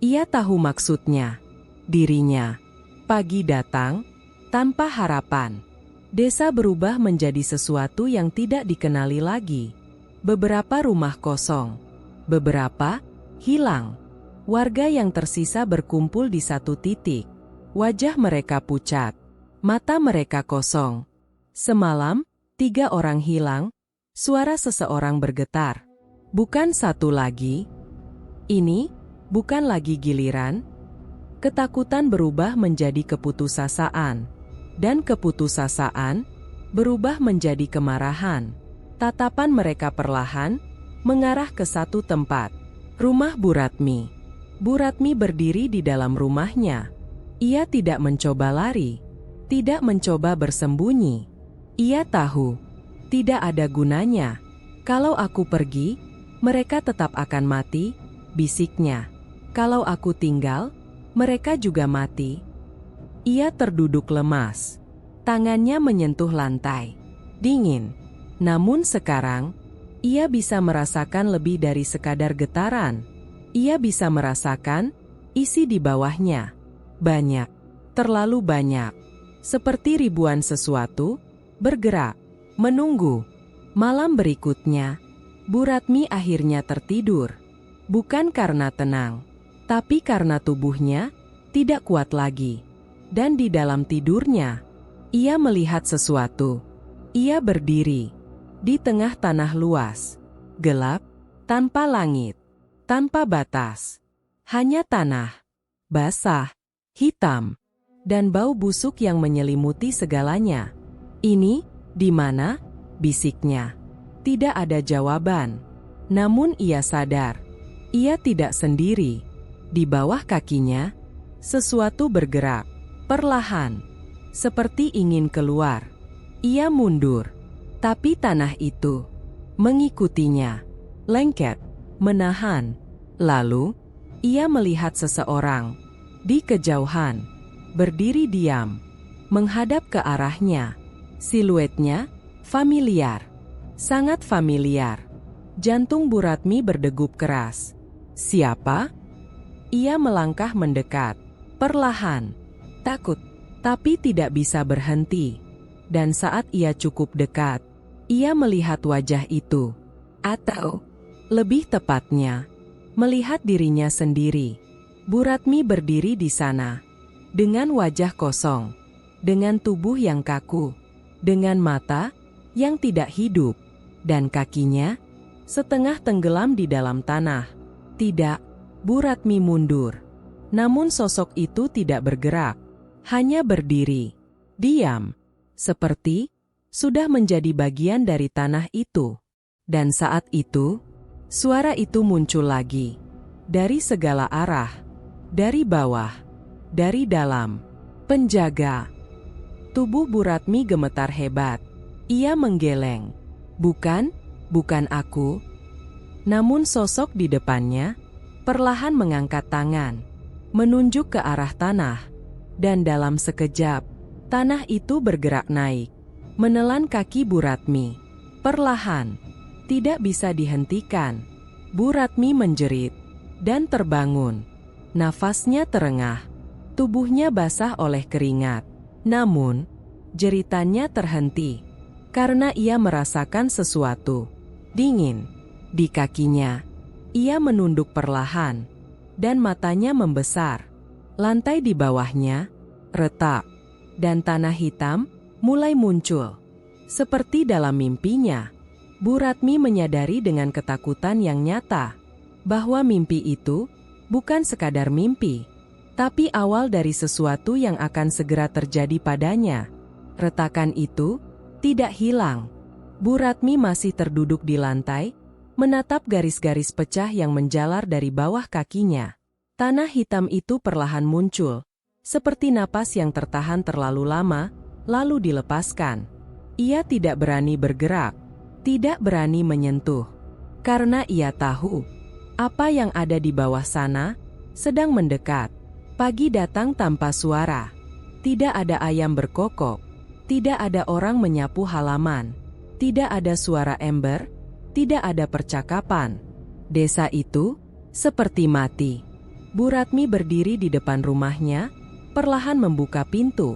Ia tahu maksudnya. Dirinya. Pagi datang, tanpa harapan. Desa berubah menjadi sesuatu yang tidak dikenali lagi. Beberapa rumah kosong. Beberapa hilang. Warga yang tersisa berkumpul di satu titik. Wajah mereka pucat. Mata mereka kosong. Semalam, 3 orang hilang. Suara seseorang bergetar. Bukan satu lagi. Ini bukan lagi giliran. Ketakutan berubah menjadi keputusasaan. Dan keputusasaan berubah menjadi kemarahan. Tatapan mereka perlahan mengarah ke satu tempat. Rumah Bu Ratmi. Bu Ratmi berdiri di dalam rumahnya. Ia tidak mencoba lari. Tidak mencoba bersembunyi. Ia tahu. Tidak ada gunanya. Kalau aku pergi, mereka tetap akan mati, bisiknya. Kalau aku tinggal, mereka juga mati. Ia terduduk lemas. Tangannya menyentuh lantai. Dingin. Namun sekarang, ia bisa merasakan lebih dari sekadar getaran. Ia bisa merasakan isi di bawahnya. Banyak. Terlalu banyak. Seperti ribuan sesuatu, bergerak, menunggu. Malam berikutnya, Bu Ratmi akhirnya tertidur. Bukan karena tenang, tapi karena tubuhnya tidak kuat lagi. Dan di dalam tidurnya, ia melihat sesuatu. Ia berdiri di tengah tanah luas, gelap, tanpa langit, tanpa batas. Hanya tanah, basah, hitam, dan bau busuk yang menyelimuti segalanya. Ini, di mana? Bisiknya. Tidak ada jawaban. Namun ia sadar, ia tidak sendiri. Di bawah kakinya, sesuatu bergerak, perlahan, seperti ingin keluar. Ia mundur, tapi tanah itu mengikutinya, lengket, menahan. Lalu, ia melihat seseorang di kejauhan, berdiri diam, menghadap ke arahnya. Siluetnya familiar, sangat familiar. Jantung Bu Ratmi berdegup keras. Siapa? Ia melangkah mendekat, perlahan, takut, tapi tidak bisa berhenti. Dan saat ia cukup dekat, ia melihat wajah itu. Atau, lebih tepatnya, melihat dirinya sendiri. Bu Ratmi berdiri di sana, dengan wajah kosong, dengan tubuh yang kaku, dengan mata yang tidak hidup, dan kakinya setengah tenggelam di dalam tanah. Tidak, Bu Ratmi mundur. Namun sosok itu tidak bergerak, hanya berdiri, diam, seperti sudah menjadi bagian dari tanah itu. Dan saat itu, suara itu muncul lagi, dari segala arah, dari bawah, dari dalam. Penjaga. Tubuh Bu Ratmi gemetar hebat. Ia menggeleng. Bukan aku. Namun sosok di depannya perlahan mengangkat tangan, menunjuk ke arah tanah. Dan dalam sekejap, tanah itu bergerak naik, menelan kaki Bu Ratmi. Perlahan, tidak bisa dihentikan. Bu Ratmi menjerit dan terbangun. Nafasnya terengah, tubuhnya basah oleh keringat. Namun, jeritannya terhenti karena ia merasakan sesuatu dingin di kakinya. Ia menunduk perlahan, dan matanya membesar. Lantai di bawahnya retak, dan tanah hitam mulai muncul. Seperti dalam mimpinya, Bu Ratmi menyadari dengan ketakutan yang nyata bahwa mimpi itu bukan sekadar mimpi, tapi awal dari sesuatu yang akan segera terjadi padanya. Retakan itu tidak hilang. Bu Ratmi masih terduduk di lantai, menatap garis-garis pecah yang menjalar dari bawah kakinya. Tanah hitam itu perlahan muncul, seperti napas yang tertahan terlalu lama, lalu dilepaskan. Ia tidak berani bergerak, tidak berani menyentuh, karena ia tahu apa yang ada di bawah sana sedang mendekat. Pagi datang tanpa suara. Tidak ada ayam berkokok, tidak ada orang menyapu halaman, tidak ada suara ember, tidak ada percakapan. Desa itu seperti mati. Bu Ratmi berdiri di depan rumahnya, perlahan membuka pintu.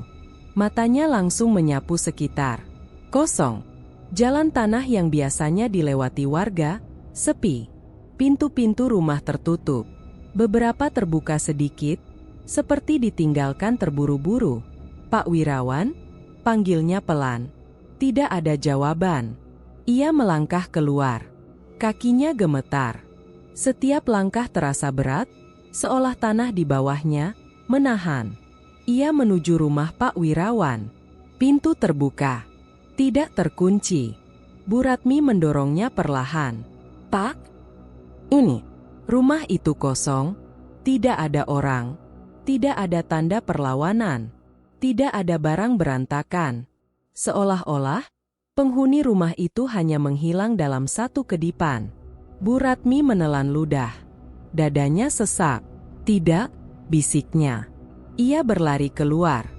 Matanya langsung menyapu sekitar. Kosong. Jalan tanah yang biasanya dilewati warga, sepi. Pintu-pintu rumah tertutup. Beberapa terbuka sedikit, seperti ditinggalkan terburu-buru. "Pak Wirawan?" panggilnya pelan. Tidak ada jawaban. Ia melangkah keluar. Kakinya gemetar. Setiap langkah terasa berat, seolah tanah di bawahnya menahan. Ia menuju rumah Pak Wirawan. Pintu terbuka. Tidak terkunci. Bu Ratmi mendorongnya perlahan. "Pak?" "Ini." Rumah itu kosong. Tidak ada orang. Tidak ada tanda perlawanan. Tidak ada barang berantakan. Seolah-olah penghuni rumah itu hanya menghilang dalam satu kedipan. Bu Ratmi menelan ludah. Dadanya sesak. "Tidak," bisiknya. Ia berlari keluar,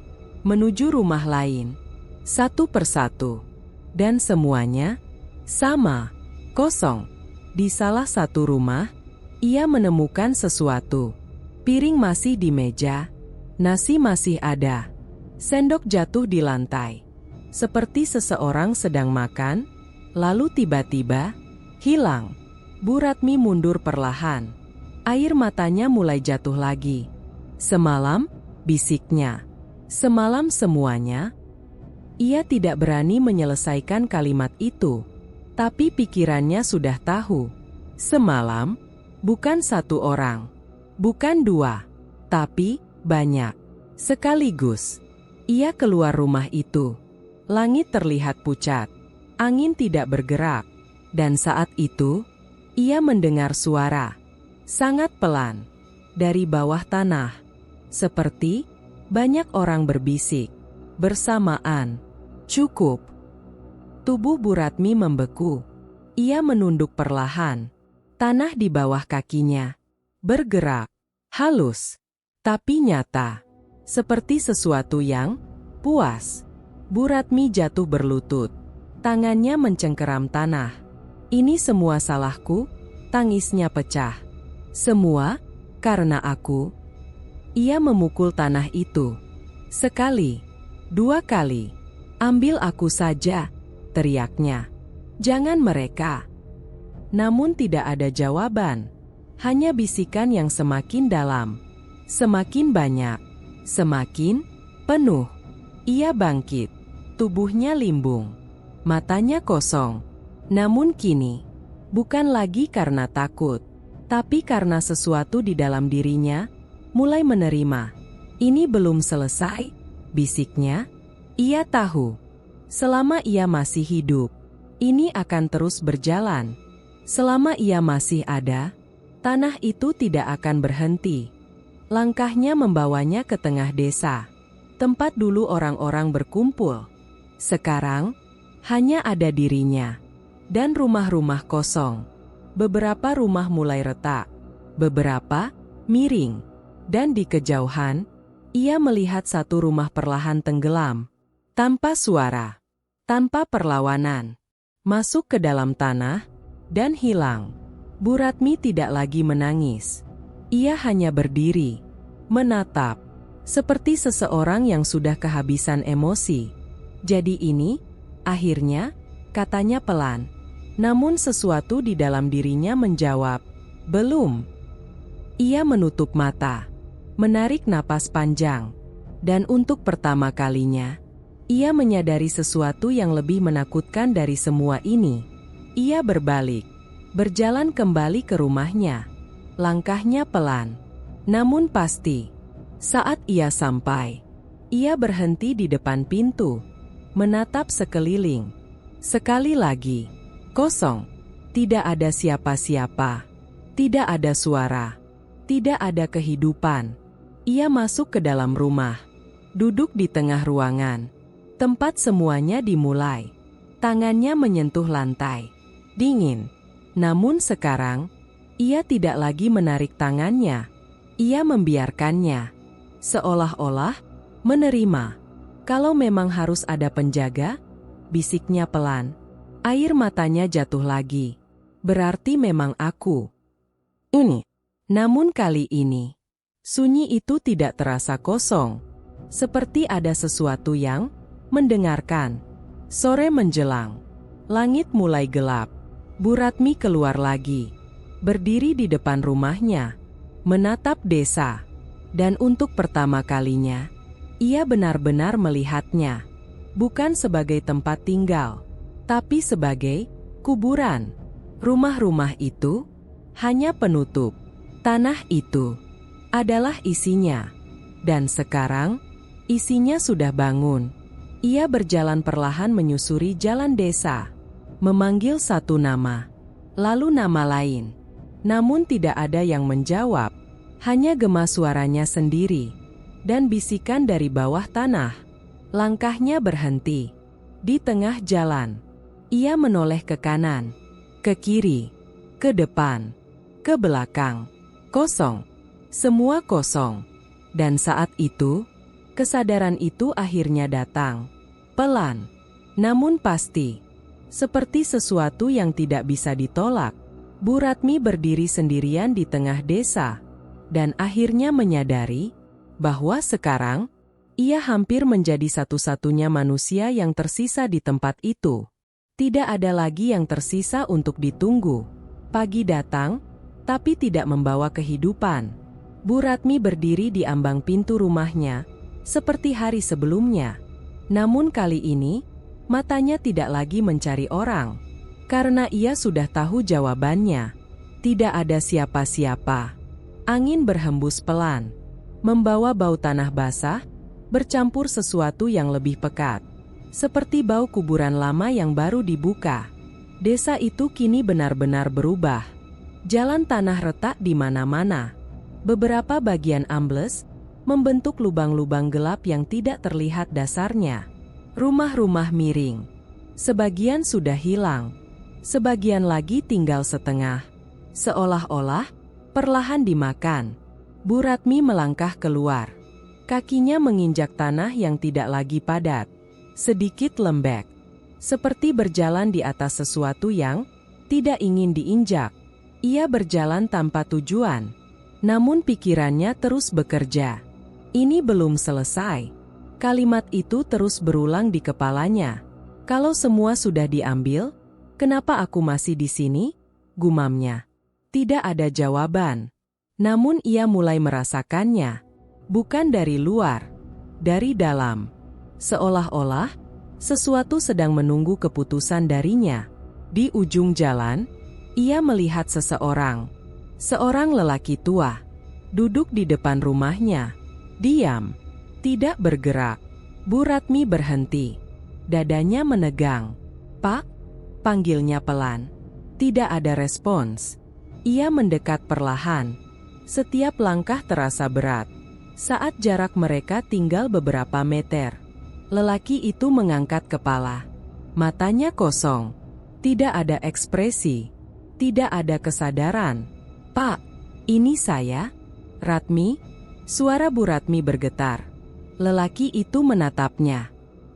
menuju rumah lain. Satu persatu. Dan semuanya sama, kosong. Di salah satu rumah, ia menemukan sesuatu. Piring masih di meja, nasi masih ada. Sendok jatuh di lantai. Seperti seseorang sedang makan, lalu tiba-tiba hilang. Bu Ratmi mundur perlahan. Air matanya mulai jatuh lagi. "Semalam," bisiknya. "Semalam semuanya." Ia tidak berani menyelesaikan kalimat itu. Tapi pikirannya sudah tahu. Semalam, bukan satu orang. Bukan dua. Tapi, banyak. Sekaligus. Ia keluar rumah itu. Langit terlihat pucat. Angin tidak bergerak. Dan saat itu, ia mendengar suara. Sangat pelan. Dari bawah tanah. Seperti banyak orang berbisik. Bersamaan. "Cukup." Tubuh Bu Ratmi membeku. Ia menunduk perlahan. Tanah di bawah kakinya bergerak. Halus. Tapi nyata. Seperti sesuatu yang puas. Bu Ratmi jatuh berlutut. Tangannya mencengkeram tanah. "Ini semua salahku," tangisnya pecah. "Semua, karena aku." Ia memukul tanah itu. Sekali, dua kali. "Ambil aku saja," teriaknya. "Jangan mereka." Namun tidak ada jawaban. Hanya bisikan yang semakin dalam. Semakin banyak. Semakin penuh. Ia bangkit. Tubuhnya limbung. Matanya kosong. Namun kini, bukan lagi karena takut, tapi karena sesuatu di dalam dirinya mulai menerima. "Ini belum selesai," bisiknya. Ia tahu, selama ia masih hidup, ini akan terus berjalan. Selama ia masih ada, tanah itu tidak akan berhenti. Langkahnya membawanya ke tengah desa, tempat dulu orang-orang berkumpul. Sekarang, hanya ada dirinya. Dan rumah-rumah kosong. Beberapa rumah mulai retak. Beberapa miring. Dan di kejauhan, ia melihat satu rumah perlahan tenggelam. Tanpa suara. Tanpa perlawanan. Masuk ke dalam tanah, dan hilang. Bu Ratmi tidak lagi menangis. Ia hanya berdiri, menatap. Seperti seseorang yang sudah kehabisan emosi. "Jadi ini?" akhirnya, katanya pelan. Namun sesuatu di dalam dirinya menjawab, "Belum." Ia menutup mata, menarik napas panjang. Dan untuk pertama kalinya, ia menyadari sesuatu yang lebih menakutkan dari semua ini. Ia berbalik, berjalan kembali ke rumahnya. Langkahnya pelan, namun pasti. Saat ia sampai, ia berhenti di depan pintu, menatap sekeliling. Sekali lagi, kosong. Tidak ada siapa-siapa. Tidak ada suara. Tidak ada kehidupan. Ia masuk ke dalam rumah. Duduk di tengah ruangan. Tempat semuanya dimulai. Tangannya menyentuh lantai. Dingin. Namun sekarang, ia tidak lagi menarik tangannya. Ia membiarkannya. Seolah-olah menerima. Kalau memang harus ada penjaga, bisiknya pelan. Air matanya jatuh lagi. Berarti memang aku. Ini. Namun kali ini, sunyi itu tidak terasa kosong. Seperti ada sesuatu yang mendengarkan. Sore menjelang. Langit mulai gelap. Bu Ratmi keluar lagi. Berdiri di depan rumahnya. Menatap desa. Dan untuk pertama kalinya, ia benar-benar melihatnya. Bukan sebagai tempat tinggal, tapi sebagai kuburan. Rumah-rumah itu hanya penutup. Tanah itu adalah isinya. Dan sekarang, isinya sudah bangun. Ia berjalan perlahan menyusuri jalan desa. Memanggil satu nama, lalu nama lain. Namun tidak ada yang menjawab. Hanya gema suaranya sendiri. Dan bisikan dari bawah tanah. Langkahnya berhenti. Di tengah jalan. Ia menoleh ke kanan, ke kiri, ke depan, ke belakang. Kosong. Semua kosong. Dan saat itu, kesadaran itu akhirnya datang. Pelan. Namun pasti. Seperti sesuatu yang tidak bisa ditolak. Bu Ratmi berdiri sendirian di tengah desa. Dan akhirnya menyadari bahwa sekarang, ia hampir menjadi satu-satunya manusia yang tersisa di tempat itu. Tidak ada lagi yang tersisa untuk ditunggu. Pagi datang, tapi tidak membawa kehidupan. Bu Ratmi berdiri di ambang pintu rumahnya, seperti hari sebelumnya. Namun kali ini, matanya tidak lagi mencari orang. Karena ia sudah tahu jawabannya. Tidak ada siapa-siapa. Angin berhembus pelan, membawa bau tanah basah, bercampur sesuatu yang lebih pekat. Seperti bau kuburan lama yang baru dibuka. Desa itu kini benar-benar berubah. Jalan tanah retak di mana-mana. Beberapa bagian ambles, membentuk lubang-lubang gelap yang tidak terlihat dasarnya. Rumah-rumah miring. Sebagian sudah hilang. Sebagian lagi tinggal setengah. Seolah-olah, perlahan dimakan. Bu Ratmi melangkah keluar. Kakinya menginjak tanah yang tidak lagi padat. Sedikit lembek. Seperti berjalan di atas sesuatu yang tidak ingin diinjak. Ia berjalan tanpa tujuan. Namun pikirannya terus bekerja. Ini belum selesai. Kalimat itu terus berulang di kepalanya. Kalau semua sudah diambil, kenapa aku masih di sini? Gumamnya. Tidak ada jawaban. Namun ia mulai merasakannya. Bukan dari luar. Dari dalam. Seolah-olah, sesuatu sedang menunggu keputusan darinya. Di ujung jalan, ia melihat seseorang. Seorang lelaki tua. Duduk di depan rumahnya. Diam. Tidak bergerak. Bu Ratmi berhenti. Dadanya menegang. "Pak?" panggilnya pelan. Tidak ada respons. Ia mendekat perlahan. Setiap langkah terasa berat. Saat jarak mereka tinggal beberapa meter. Lelaki itu mengangkat kepala. Matanya kosong. Tidak ada ekspresi. Tidak ada kesadaran. "Pak, ini saya, Ratmi." Suara Bu Ratmi bergetar. Lelaki itu menatapnya.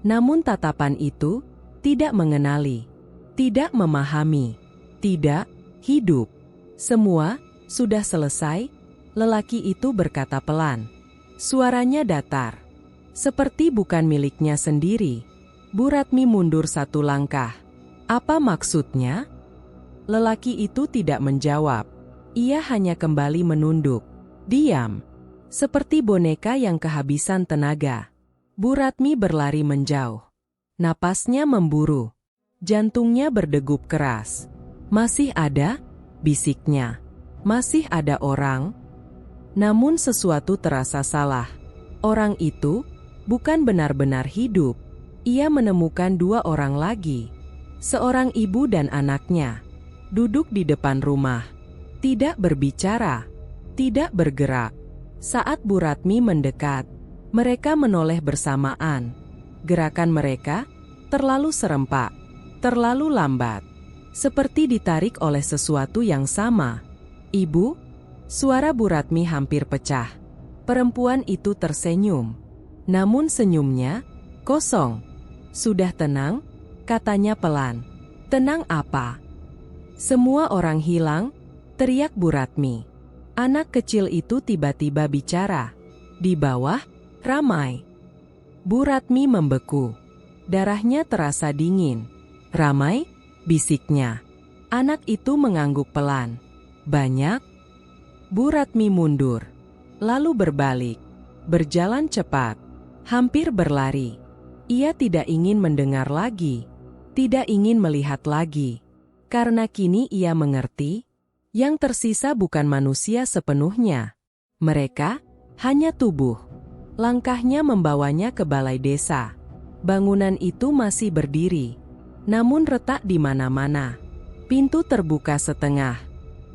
Namun tatapan itu tidak mengenali. Tidak memahami. Tidak hidup. Semua sudah selesai, lelaki itu berkata pelan. Suaranya datar. Seperti bukan miliknya sendiri. Bu Ratmi mundur satu langkah. Apa maksudnya? Lelaki itu tidak menjawab. Ia hanya kembali menunduk. Diam. Seperti boneka yang kehabisan tenaga. Bu Ratmi berlari menjauh. Napasnya memburu. Jantungnya berdegup keras. Masih ada? Bisiknya. Masih ada orang? Namun sesuatu terasa salah. Orang itu bukan benar-benar hidup. Ia menemukan dua orang lagi. Seorang ibu dan anaknya. Duduk di depan rumah. Tidak berbicara. tidak bergerak. Saat Bu Ratmi mendekat, mereka menoleh bersamaan. Gerakan mereka terlalu serempak, terlalu lambat, seperti ditarik oleh sesuatu yang sama. "Ibu?" Suara Bu Ratmi hampir pecah. Perempuan itu tersenyum. Namun senyumnya kosong. "Sudah tenang?" katanya pelan. "Tenang apa? Semua orang hilang?" teriak Bu Ratmi. Anak kecil itu tiba-tiba bicara. Di bawah, ramai. Bu Ratmi membeku. Darahnya terasa dingin. "Ramai?" bisiknya. Anak itu mengangguk pelan. "Banyak?" Bu Ratmi mundur. Lalu berbalik. Berjalan cepat. Hampir berlari. Ia tidak ingin mendengar lagi. Tidak ingin melihat lagi. Karena kini ia mengerti, yang tersisa bukan manusia sepenuhnya. Mereka hanya tubuh. Langkahnya membawanya ke balai desa. Bangunan itu masih berdiri, namun retak di mana-mana. Pintu terbuka setengah.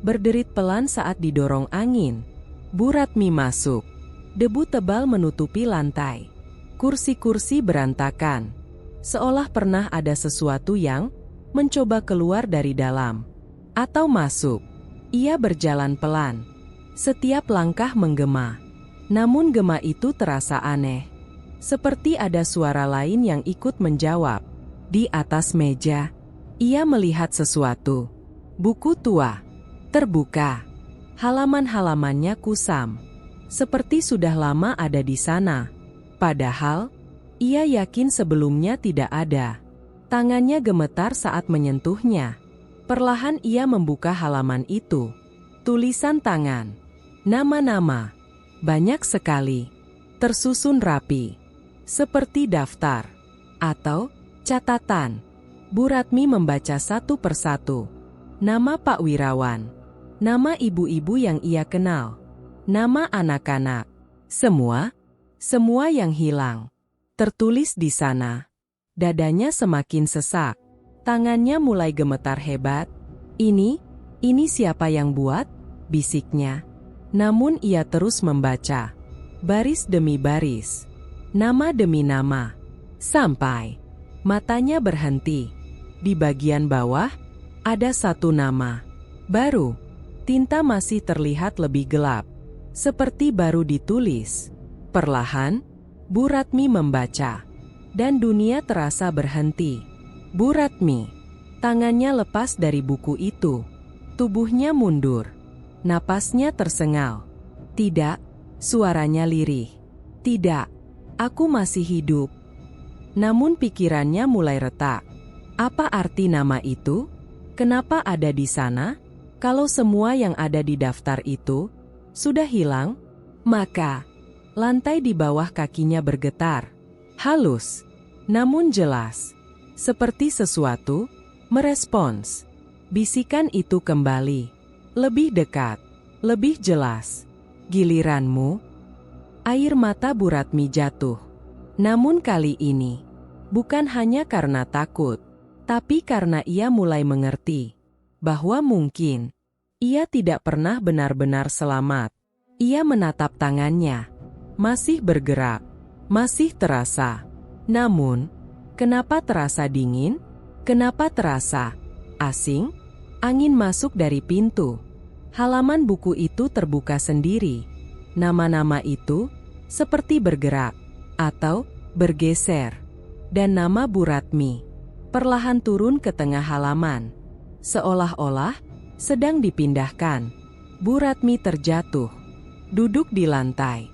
Berderit pelan saat didorong angin. Bu Ratmi masuk. Debu tebal menutupi lantai. Kursi-kursi berantakan. Seolah pernah ada sesuatu yang mencoba keluar dari dalam atau masuk. Ia berjalan pelan. Setiap langkah menggema. Namun gema itu terasa aneh. Seperti ada suara lain yang ikut menjawab. Di atas meja, ia melihat sesuatu. Buku tua. Terbuka. Halaman-halamannya kusam. Seperti sudah lama ada di sana. Padahal, ia yakin sebelumnya tidak ada. Tangannya gemetar saat menyentuhnya. Perlahan ia membuka halaman itu. Tulisan tangan. Nama-nama. Banyak sekali. Tersusun rapi. Seperti daftar. Atau catatan. Bu Ratmi membaca satu persatu. Nama Pak Wirawan. Nama ibu-ibu yang ia kenal. Nama anak-anak. Semua yang hilang. Tertulis di sana. Dadanya semakin sesak. Tangannya mulai gemetar hebat. Ini siapa yang buat?" bisiknya. Namun ia terus membaca. Baris demi baris. Nama demi nama. Sampai matanya berhenti. Di bagian bawah, ada satu nama. Baru. Tinta masih terlihat lebih gelap. Seperti baru ditulis. Perlahan, Bu Ratmi membaca. Dan dunia terasa berhenti. Bu Ratmi. Tangannya lepas dari buku itu. Tubuhnya mundur. Napasnya tersengal. "Tidak." Suaranya lirih. "Tidak. Aku masih hidup." Namun pikirannya mulai retak. Apa arti nama itu? Kenapa ada di sana? Kalau semua yang ada di daftar itu sudah hilang, maka lantai di bawah kakinya bergetar. Halus, namun jelas. Seperti sesuatu merespons. Bisikan itu kembali. Lebih dekat, lebih jelas. "Giliranmu." Air mata Bu Ratmi jatuh. Namun kali ini, bukan hanya karena takut, tapi karena ia mulai mengerti bahwa mungkin ia tidak pernah benar-benar selamat. Ia menatap tangannya. Masih bergerak, masih terasa. Namun, kenapa terasa dingin? Kenapa terasa asing? Angin masuk dari pintu. Halaman buku itu terbuka sendiri. Nama-nama itu seperti bergerak atau bergeser. Dan nama Bu Ratmi perlahan turun ke tengah halaman. Seolah-olah sedang dipindahkan. Bu Ratmi terjatuh. Duduk di lantai.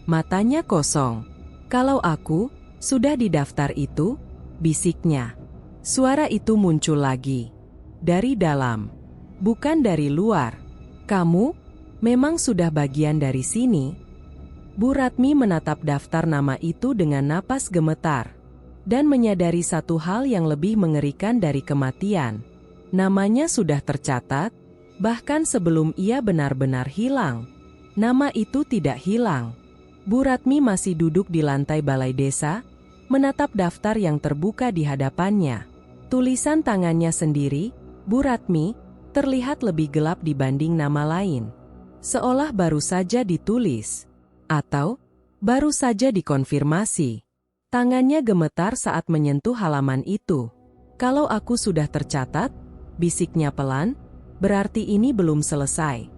Matanya kosong. "Kalau aku sudah di daftar itu?" bisiknya. Suara itu muncul lagi. Dari dalam. Bukan dari luar. "Kamu memang sudah bagian dari sini?" Bu Ratmi menatap daftar nama itu dengan napas gemetar. Dan menyadari satu hal yang lebih mengerikan dari kematian. Namanya sudah tercatat, bahkan sebelum ia benar-benar hilang. Nama itu tidak hilang. Bu Ratmi masih duduk di lantai balai desa, menatap daftar yang terbuka di hadapannya. Tulisan tangannya sendiri, Bu Ratmi, terlihat lebih gelap dibanding nama lain. seolah baru saja ditulis, atau baru saja dikonfirmasi. Tangannya gemetar saat menyentuh halaman itu. Kalau aku sudah tercatat, bisiknya pelan, berarti ini belum selesai.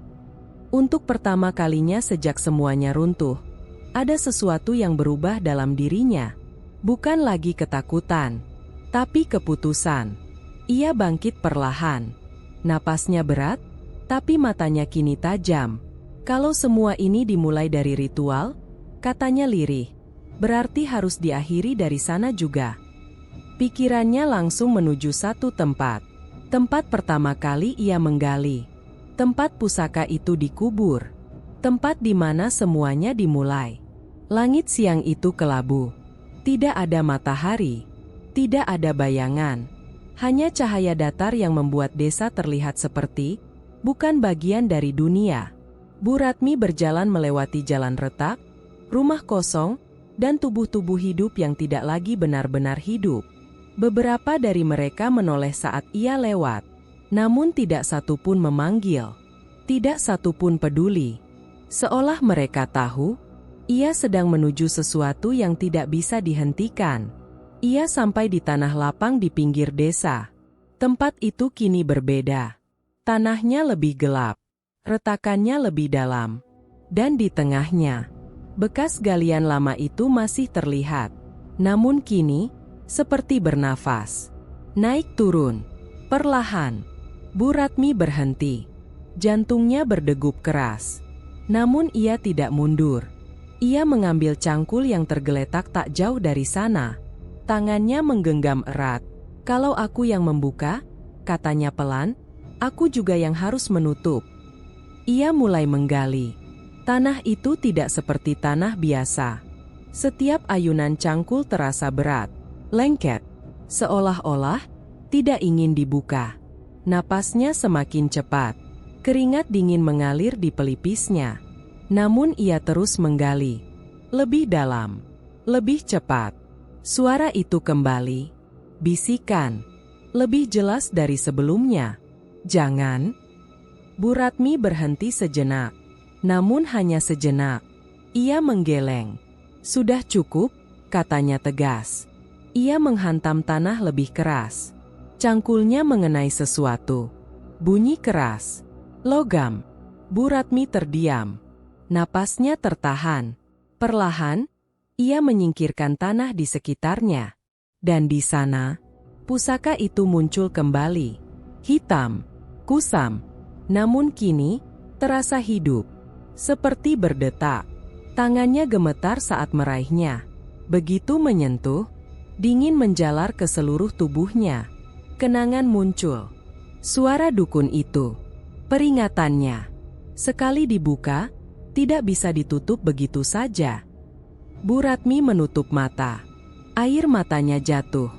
Untuk pertama kalinya sejak semuanya runtuh, ada sesuatu yang berubah dalam dirinya. Bukan lagi ketakutan, tapi keputusan. Ia bangkit perlahan. Napasnya berat, tapi matanya kini tajam. Kalau semua ini dimulai dari ritual, katanya lirih, berarti harus diakhiri dari sana juga. Pikirannya langsung menuju satu tempat. Tempat pertama kali ia menggali. Tempat pusaka itu dikubur. Tempat di mana semuanya dimulai. Langit siang itu kelabu. Tidak ada matahari. Tidak ada bayangan. Hanya cahaya datar yang membuat desa terlihat seperti bukan bagian dari dunia. Bu Ratmi berjalan melewati jalan retak, rumah kosong, dan tubuh-tubuh hidup yang tidak lagi benar-benar hidup. Beberapa dari mereka menoleh saat ia lewat, namun tidak satu pun memanggil. Tidak satu pun peduli. Seolah mereka tahu, ia sedang menuju sesuatu yang tidak bisa dihentikan. Ia sampai di tanah lapang di pinggir desa. Tempat itu kini berbeda. Tanahnya lebih gelap. Retakannya lebih dalam. Dan di tengahnya, bekas galian lama itu masih terlihat. Namun kini, seperti bernafas. Naik turun. Perlahan. Bu Ratmi berhenti. Jantungnya berdegup keras. Namun ia tidak mundur. Ia mengambil cangkul yang tergeletak tak jauh dari sana. Tangannya menggenggam erat. Kalau aku yang membuka, katanya pelan, aku juga yang harus menutup. Ia mulai menggali. Tanah itu tidak seperti tanah biasa. Setiap ayunan cangkul terasa berat, lengket, seolah-olah tidak ingin dibuka. Napasnya semakin cepat. Keringat dingin mengalir di pelipisnya. Namun ia terus menggali. Lebih dalam. Lebih cepat. Suara itu kembali. Bisikan. Lebih jelas dari sebelumnya. Jangan. Bu Ratmi berhenti sejenak. Namun hanya sejenak. Ia menggeleng. Sudah cukup, katanya tegas. Ia menghantam tanah lebih keras. Cangkulnya mengenai sesuatu. Bunyi keras. Logam. Bu Ratmi terdiam. Napasnya tertahan. Perlahan, ia menyingkirkan tanah di sekitarnya. Dan di sana, pusaka itu muncul kembali. Hitam, kusam. Namun kini, terasa hidup. Seperti berdetak. Tangannya gemetar saat meraihnya. Begitu menyentuh, dingin menjalar ke seluruh tubuhnya. Kenangan muncul. Suara dukun itu. Peringatannya. Sekali dibuka, tidak bisa ditutup begitu saja. Bu Ratmi menutup mata. Air matanya jatuh.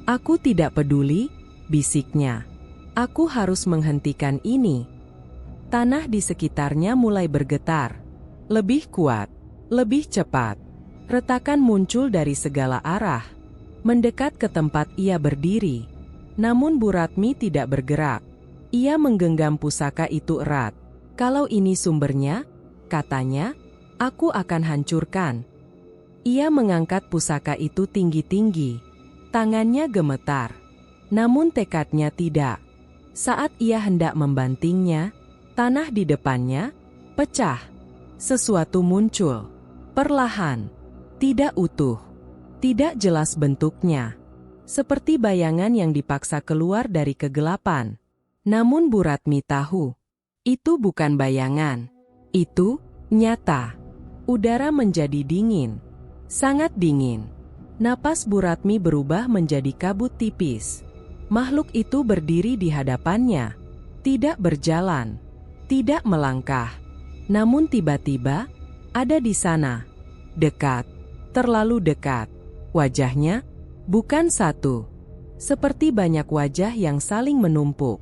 Aku tidak peduli, bisiknya. Aku harus menghentikan ini. Tanah di sekitarnya mulai bergetar. Lebih kuat, lebih cepat. Retakan muncul dari segala arah. Mendekat ke tempat ia berdiri. Namun Bu Ratmi tidak bergerak. Ia menggenggam pusaka itu erat. Kalau ini sumbernya, katanya, aku akan hancurkan. Ia mengangkat pusaka itu tinggi-tinggi. Tangannya gemetar. Namun tekadnya tidak. Saat ia hendak membantingnya, tanah di depannya pecah. Sesuatu muncul. Perlahan. Tidak utuh. Tidak jelas bentuknya. Seperti bayangan yang dipaksa keluar dari kegelapan. Namun Bu Ratmi tahu. Itu bukan bayangan. Itu nyata. Udara menjadi dingin. Sangat dingin. Napas Bu Ratmi berubah menjadi kabut tipis. Makhluk itu berdiri di hadapannya. Tidak berjalan. Tidak melangkah. Namun tiba-tiba, ada di sana. Dekat. Terlalu dekat. Wajahnya, bukan satu. Seperti banyak wajah yang saling menumpuk.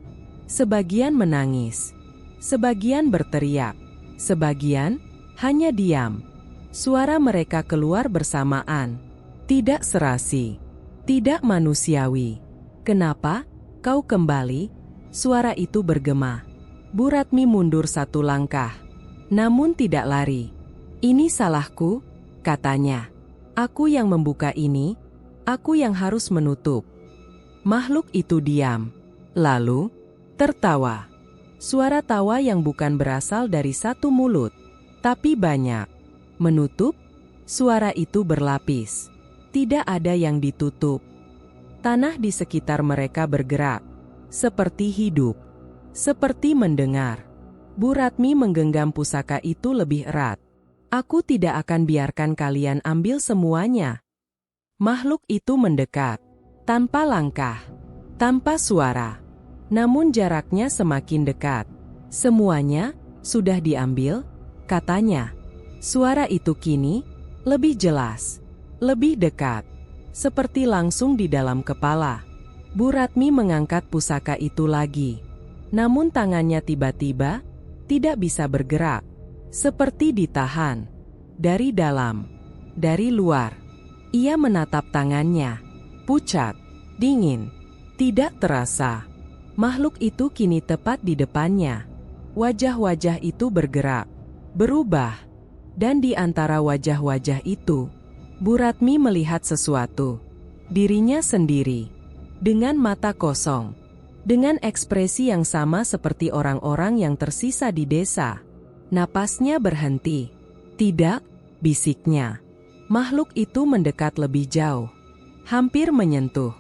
Sebagian menangis. Sebagian berteriak. Sebagian hanya diam. Suara mereka keluar bersamaan. Tidak serasi. Tidak manusiawi. Kenapa kau kembali? Suara itu bergema. Bu Ratmi mundur satu langkah. namun tidak lari. "Ini salahku," katanya. "Aku yang membuka ini, aku yang harus menutup." Makhluk itu diam, lalu tertawa. Suara tawa yang bukan berasal dari satu mulut, tapi banyak. Menutup, suara itu berlapis. Tidak ada yang ditutup. Tanah di sekitar mereka bergerak, seperti hidup, seperti mendengar. Bu Ratmi menggenggam pusaka itu lebih erat. "Aku tidak akan biarkan kalian ambil semuanya." Makhluk itu mendekat, tanpa langkah, tanpa suara. Namun jaraknya semakin dekat. "Semuanya sudah diambil," katanya. Suara itu kini lebih jelas, lebih dekat, seperti langsung di dalam kepala. Bu Ratmi mengangkat pusaka itu lagi. Namun tangannya tiba-tiba tidak bisa bergerak, seperti ditahan. Dari dalam, dari luar, ia menatap tangannya. Pucat, dingin, tidak terasa. Makhluk itu kini tepat di depannya. Wajah-wajah itu bergerak, berubah. Dan di antara wajah-wajah itu, Bu Ratmi melihat sesuatu. Dirinya sendiri, dengan mata kosong, dengan ekspresi yang sama seperti orang-orang yang tersisa di desa. Napasnya berhenti. "Tidak," bisiknya. Makhluk itu mendekat lebih jauh, hampir menyentuh.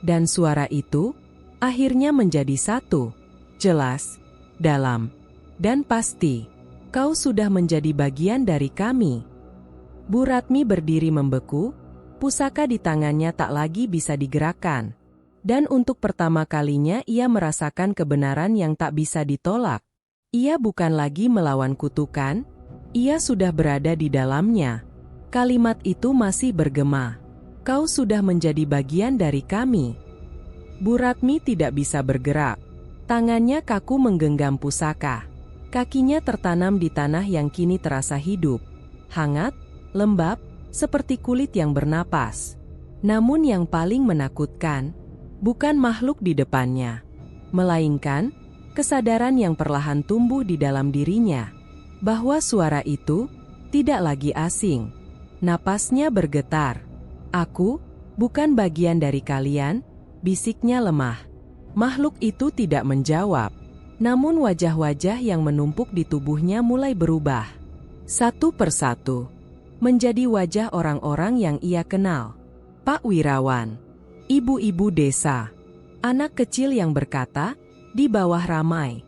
Dan suara itu akhirnya menjadi satu, jelas, dalam, dan pasti. "Kau sudah menjadi bagian dari kami." Bu Ratmi berdiri membeku, pusaka di tangannya tak lagi bisa digerakkan. Dan untuk pertama kalinya ia merasakan kebenaran yang tak bisa ditolak. Ia bukan lagi melawan kutukan, ia sudah berada di dalamnya. Kalimat itu masih bergema. "Kau sudah menjadi bagian dari kami." Bu Ratmi tidak bisa bergerak. Tangannya kaku menggenggam pusaka. Kakinya tertanam di tanah yang kini terasa hidup, hangat, lembab, seperti kulit yang bernapas. Namun yang paling menakutkan, bukan makhluk di depannya, melainkan kesadaran yang perlahan tumbuh di dalam dirinya, bahwa suara itu tidak lagi asing. Napasnya bergetar. "Aku bukan bagian dari kalian," bisiknya lemah. Makhluk itu tidak menjawab. Namun wajah-wajah yang menumpuk di tubuhnya mulai berubah. Satu persatu. Menjadi wajah orang-orang yang ia kenal. Pak Wirawan. Ibu-ibu desa. Anak kecil yang berkata, di bawah ramai.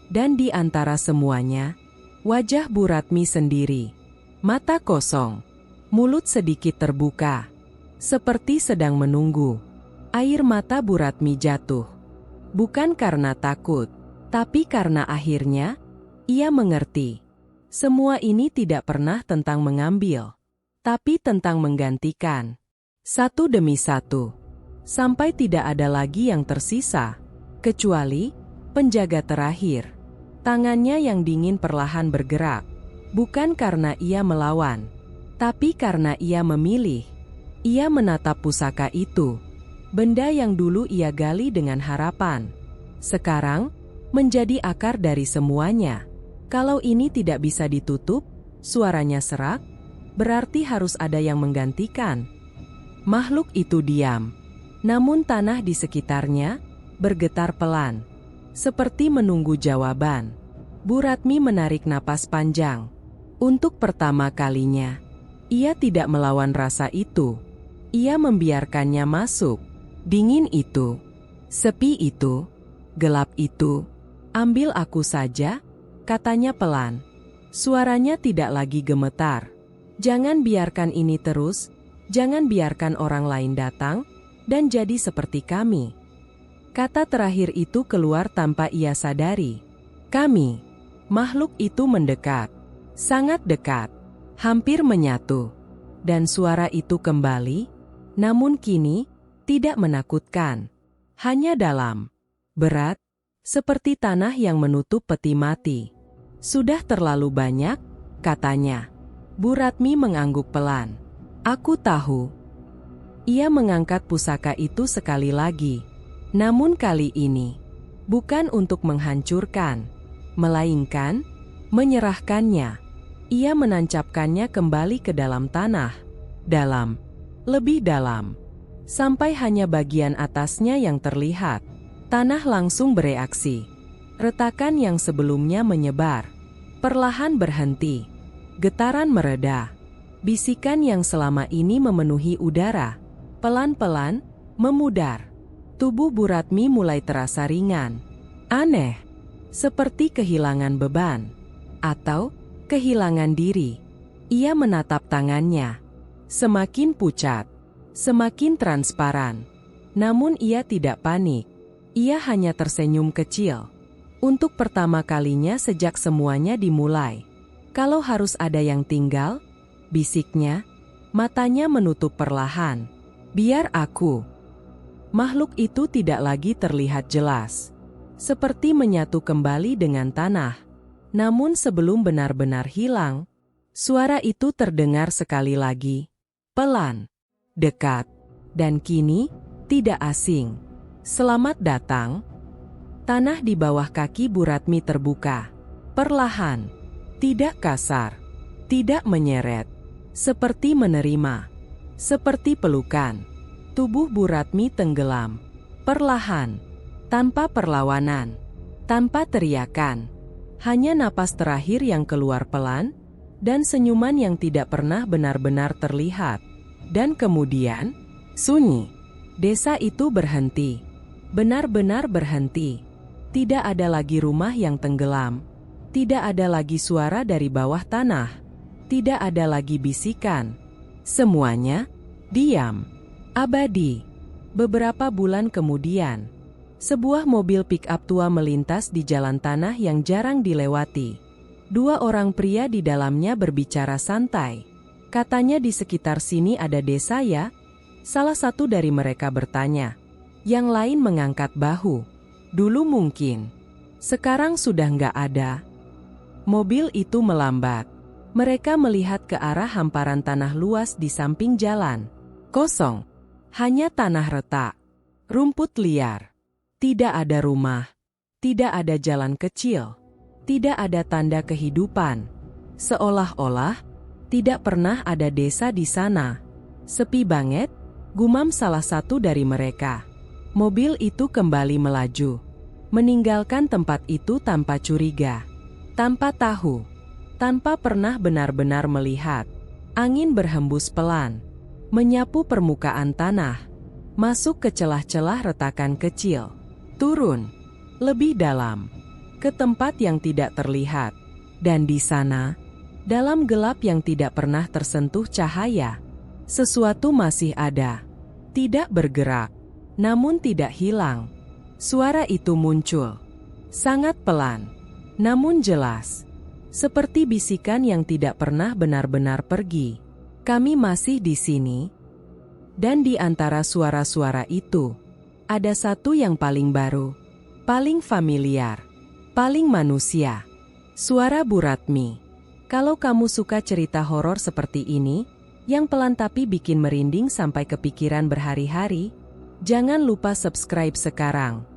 Dan di antara semuanya, wajah Bu Ratmi sendiri. Mata kosong. Mulut sedikit terbuka. Seperti sedang menunggu. Air mata Bu Ratmi jatuh. Bukan karena takut, tapi karena akhirnya, ia mengerti. Semua ini tidak pernah tentang mengambil, tapi tentang menggantikan. Satu demi satu. Sampai tidak ada lagi yang tersisa. Kecuali, penjaga terakhir. Tangannya yang dingin perlahan bergerak. Bukan karena ia melawan, tapi karena ia memilih. Ia menatap pusaka itu. Benda yang dulu ia gali dengan harapan. Sekarang, menjadi akar dari semuanya. Kalau ini tidak bisa ditutup, suaranya serak, berarti harus ada yang menggantikan. Makhluk itu diam. Namun tanah di sekitarnya bergetar pelan, seperti menunggu jawaban. Bu Ratmi menarik napas panjang. Untuk pertama kalinya, ia tidak melawan rasa itu. Ia membiarkannya masuk. Dingin itu, sepi itu, gelap itu. "Ambil aku saja," katanya pelan. Suaranya tidak lagi gemetar. "Jangan biarkan ini terus, jangan biarkan orang lain datang, dan jadi seperti kami." Kata terakhir itu keluar tanpa ia sadari. "Kami." Makhluk itu mendekat. Sangat dekat. Hampir menyatu. Dan suara itu kembali, namun kini, tidak menakutkan. Hanya dalam, berat, seperti tanah yang menutup peti mati. "Sudah terlalu banyak," katanya. Bu Ratmi mengangguk pelan. "Aku tahu." Ia mengangkat pusaka itu sekali lagi. Namun kali ini, bukan untuk menghancurkan, melainkan Menyerahkannya. Ia menancapkannya kembali ke dalam tanah. Dalam. Lebih dalam. Sampai hanya bagian atasnya yang terlihat. Tanah langsung bereaksi. Retakan yang sebelumnya menyebar perlahan berhenti. Getaran mereda. Bisikan yang selama ini memenuhi udara pelan-pelan memudar. Tubuh Bu Ratmi mulai terasa ringan. Aneh. Seperti kehilangan beban. Atau kehilangan diri. Ia menatap tangannya. Semakin pucat. Semakin transparan. Namun ia tidak panik. Ia hanya tersenyum kecil. Untuk pertama kalinya sejak semuanya dimulai. Kalau harus ada yang tinggal, bisiknya, matanya menutup perlahan. Biar aku. Makhluk itu tidak lagi terlihat jelas. Seperti menyatu kembali dengan tanah. Namun sebelum benar-benar hilang, suara itu terdengar sekali lagi. Pelan. Dekat. Dan kini, tidak asing. Selamat datang. Tanah di bawah kaki Bu Ratmi terbuka. Perlahan. Tidak kasar. Tidak menyeret. Seperti menerima. Seperti pelukan. Tubuh Bu Ratmi tenggelam. Perlahan. Tanpa perlawanan. Tanpa teriakan. Hanya napas terakhir yang keluar pelan. Dan senyuman yang tidak pernah benar-benar terlihat. Dan kemudian, sunyi. Desa itu berhenti. Benar-benar berhenti. Tidak ada lagi rumah yang tenggelam. Tidak ada lagi suara dari bawah tanah. Tidak ada lagi bisikan. Semuanya diam. Abadi. Beberapa bulan kemudian, sebuah mobil pick-up tua melintas di jalan tanah yang jarang dilewati. Dua orang pria di dalamnya berbicara santai. Katanya di sekitar sini ada desa ya? Salah satu dari mereka bertanya. Yang lain mengangkat bahu. Dulu mungkin. Sekarang sudah nggak ada. Mobil itu melambat. Mereka melihat ke arah hamparan tanah luas di samping jalan. Kosong. Hanya tanah retak. Rumput liar. Tidak ada rumah. Tidak ada jalan kecil. Tidak ada tanda kehidupan. Seolah-olah tidak pernah ada desa di sana. Sepi banget, gumam salah satu dari mereka. Mobil itu kembali melaju. Meninggalkan tempat itu tanpa curiga. Tanpa tahu. Tanpa pernah benar-benar melihat. Angin berhembus pelan. Menyapu permukaan tanah. Masuk ke celah-celah retakan kecil. Turun. Lebih dalam. Ke tempat yang tidak terlihat. Dan di sana, dalam gelap yang tidak pernah tersentuh cahaya, sesuatu masih ada. Tidak bergerak, namun tidak hilang. Suara itu muncul. Sangat pelan, namun jelas. Seperti bisikan yang tidak pernah benar-benar pergi. Kami masih di sini. Dan di antara suara-suara itu, ada satu yang paling baru. Paling familiar. Paling manusia. Suara Bu Ratmi. Kalau kamu suka cerita horor seperti ini, yang pelan tapi bikin merinding sampai kepikiran berhari-hari, jangan lupa subscribe sekarang.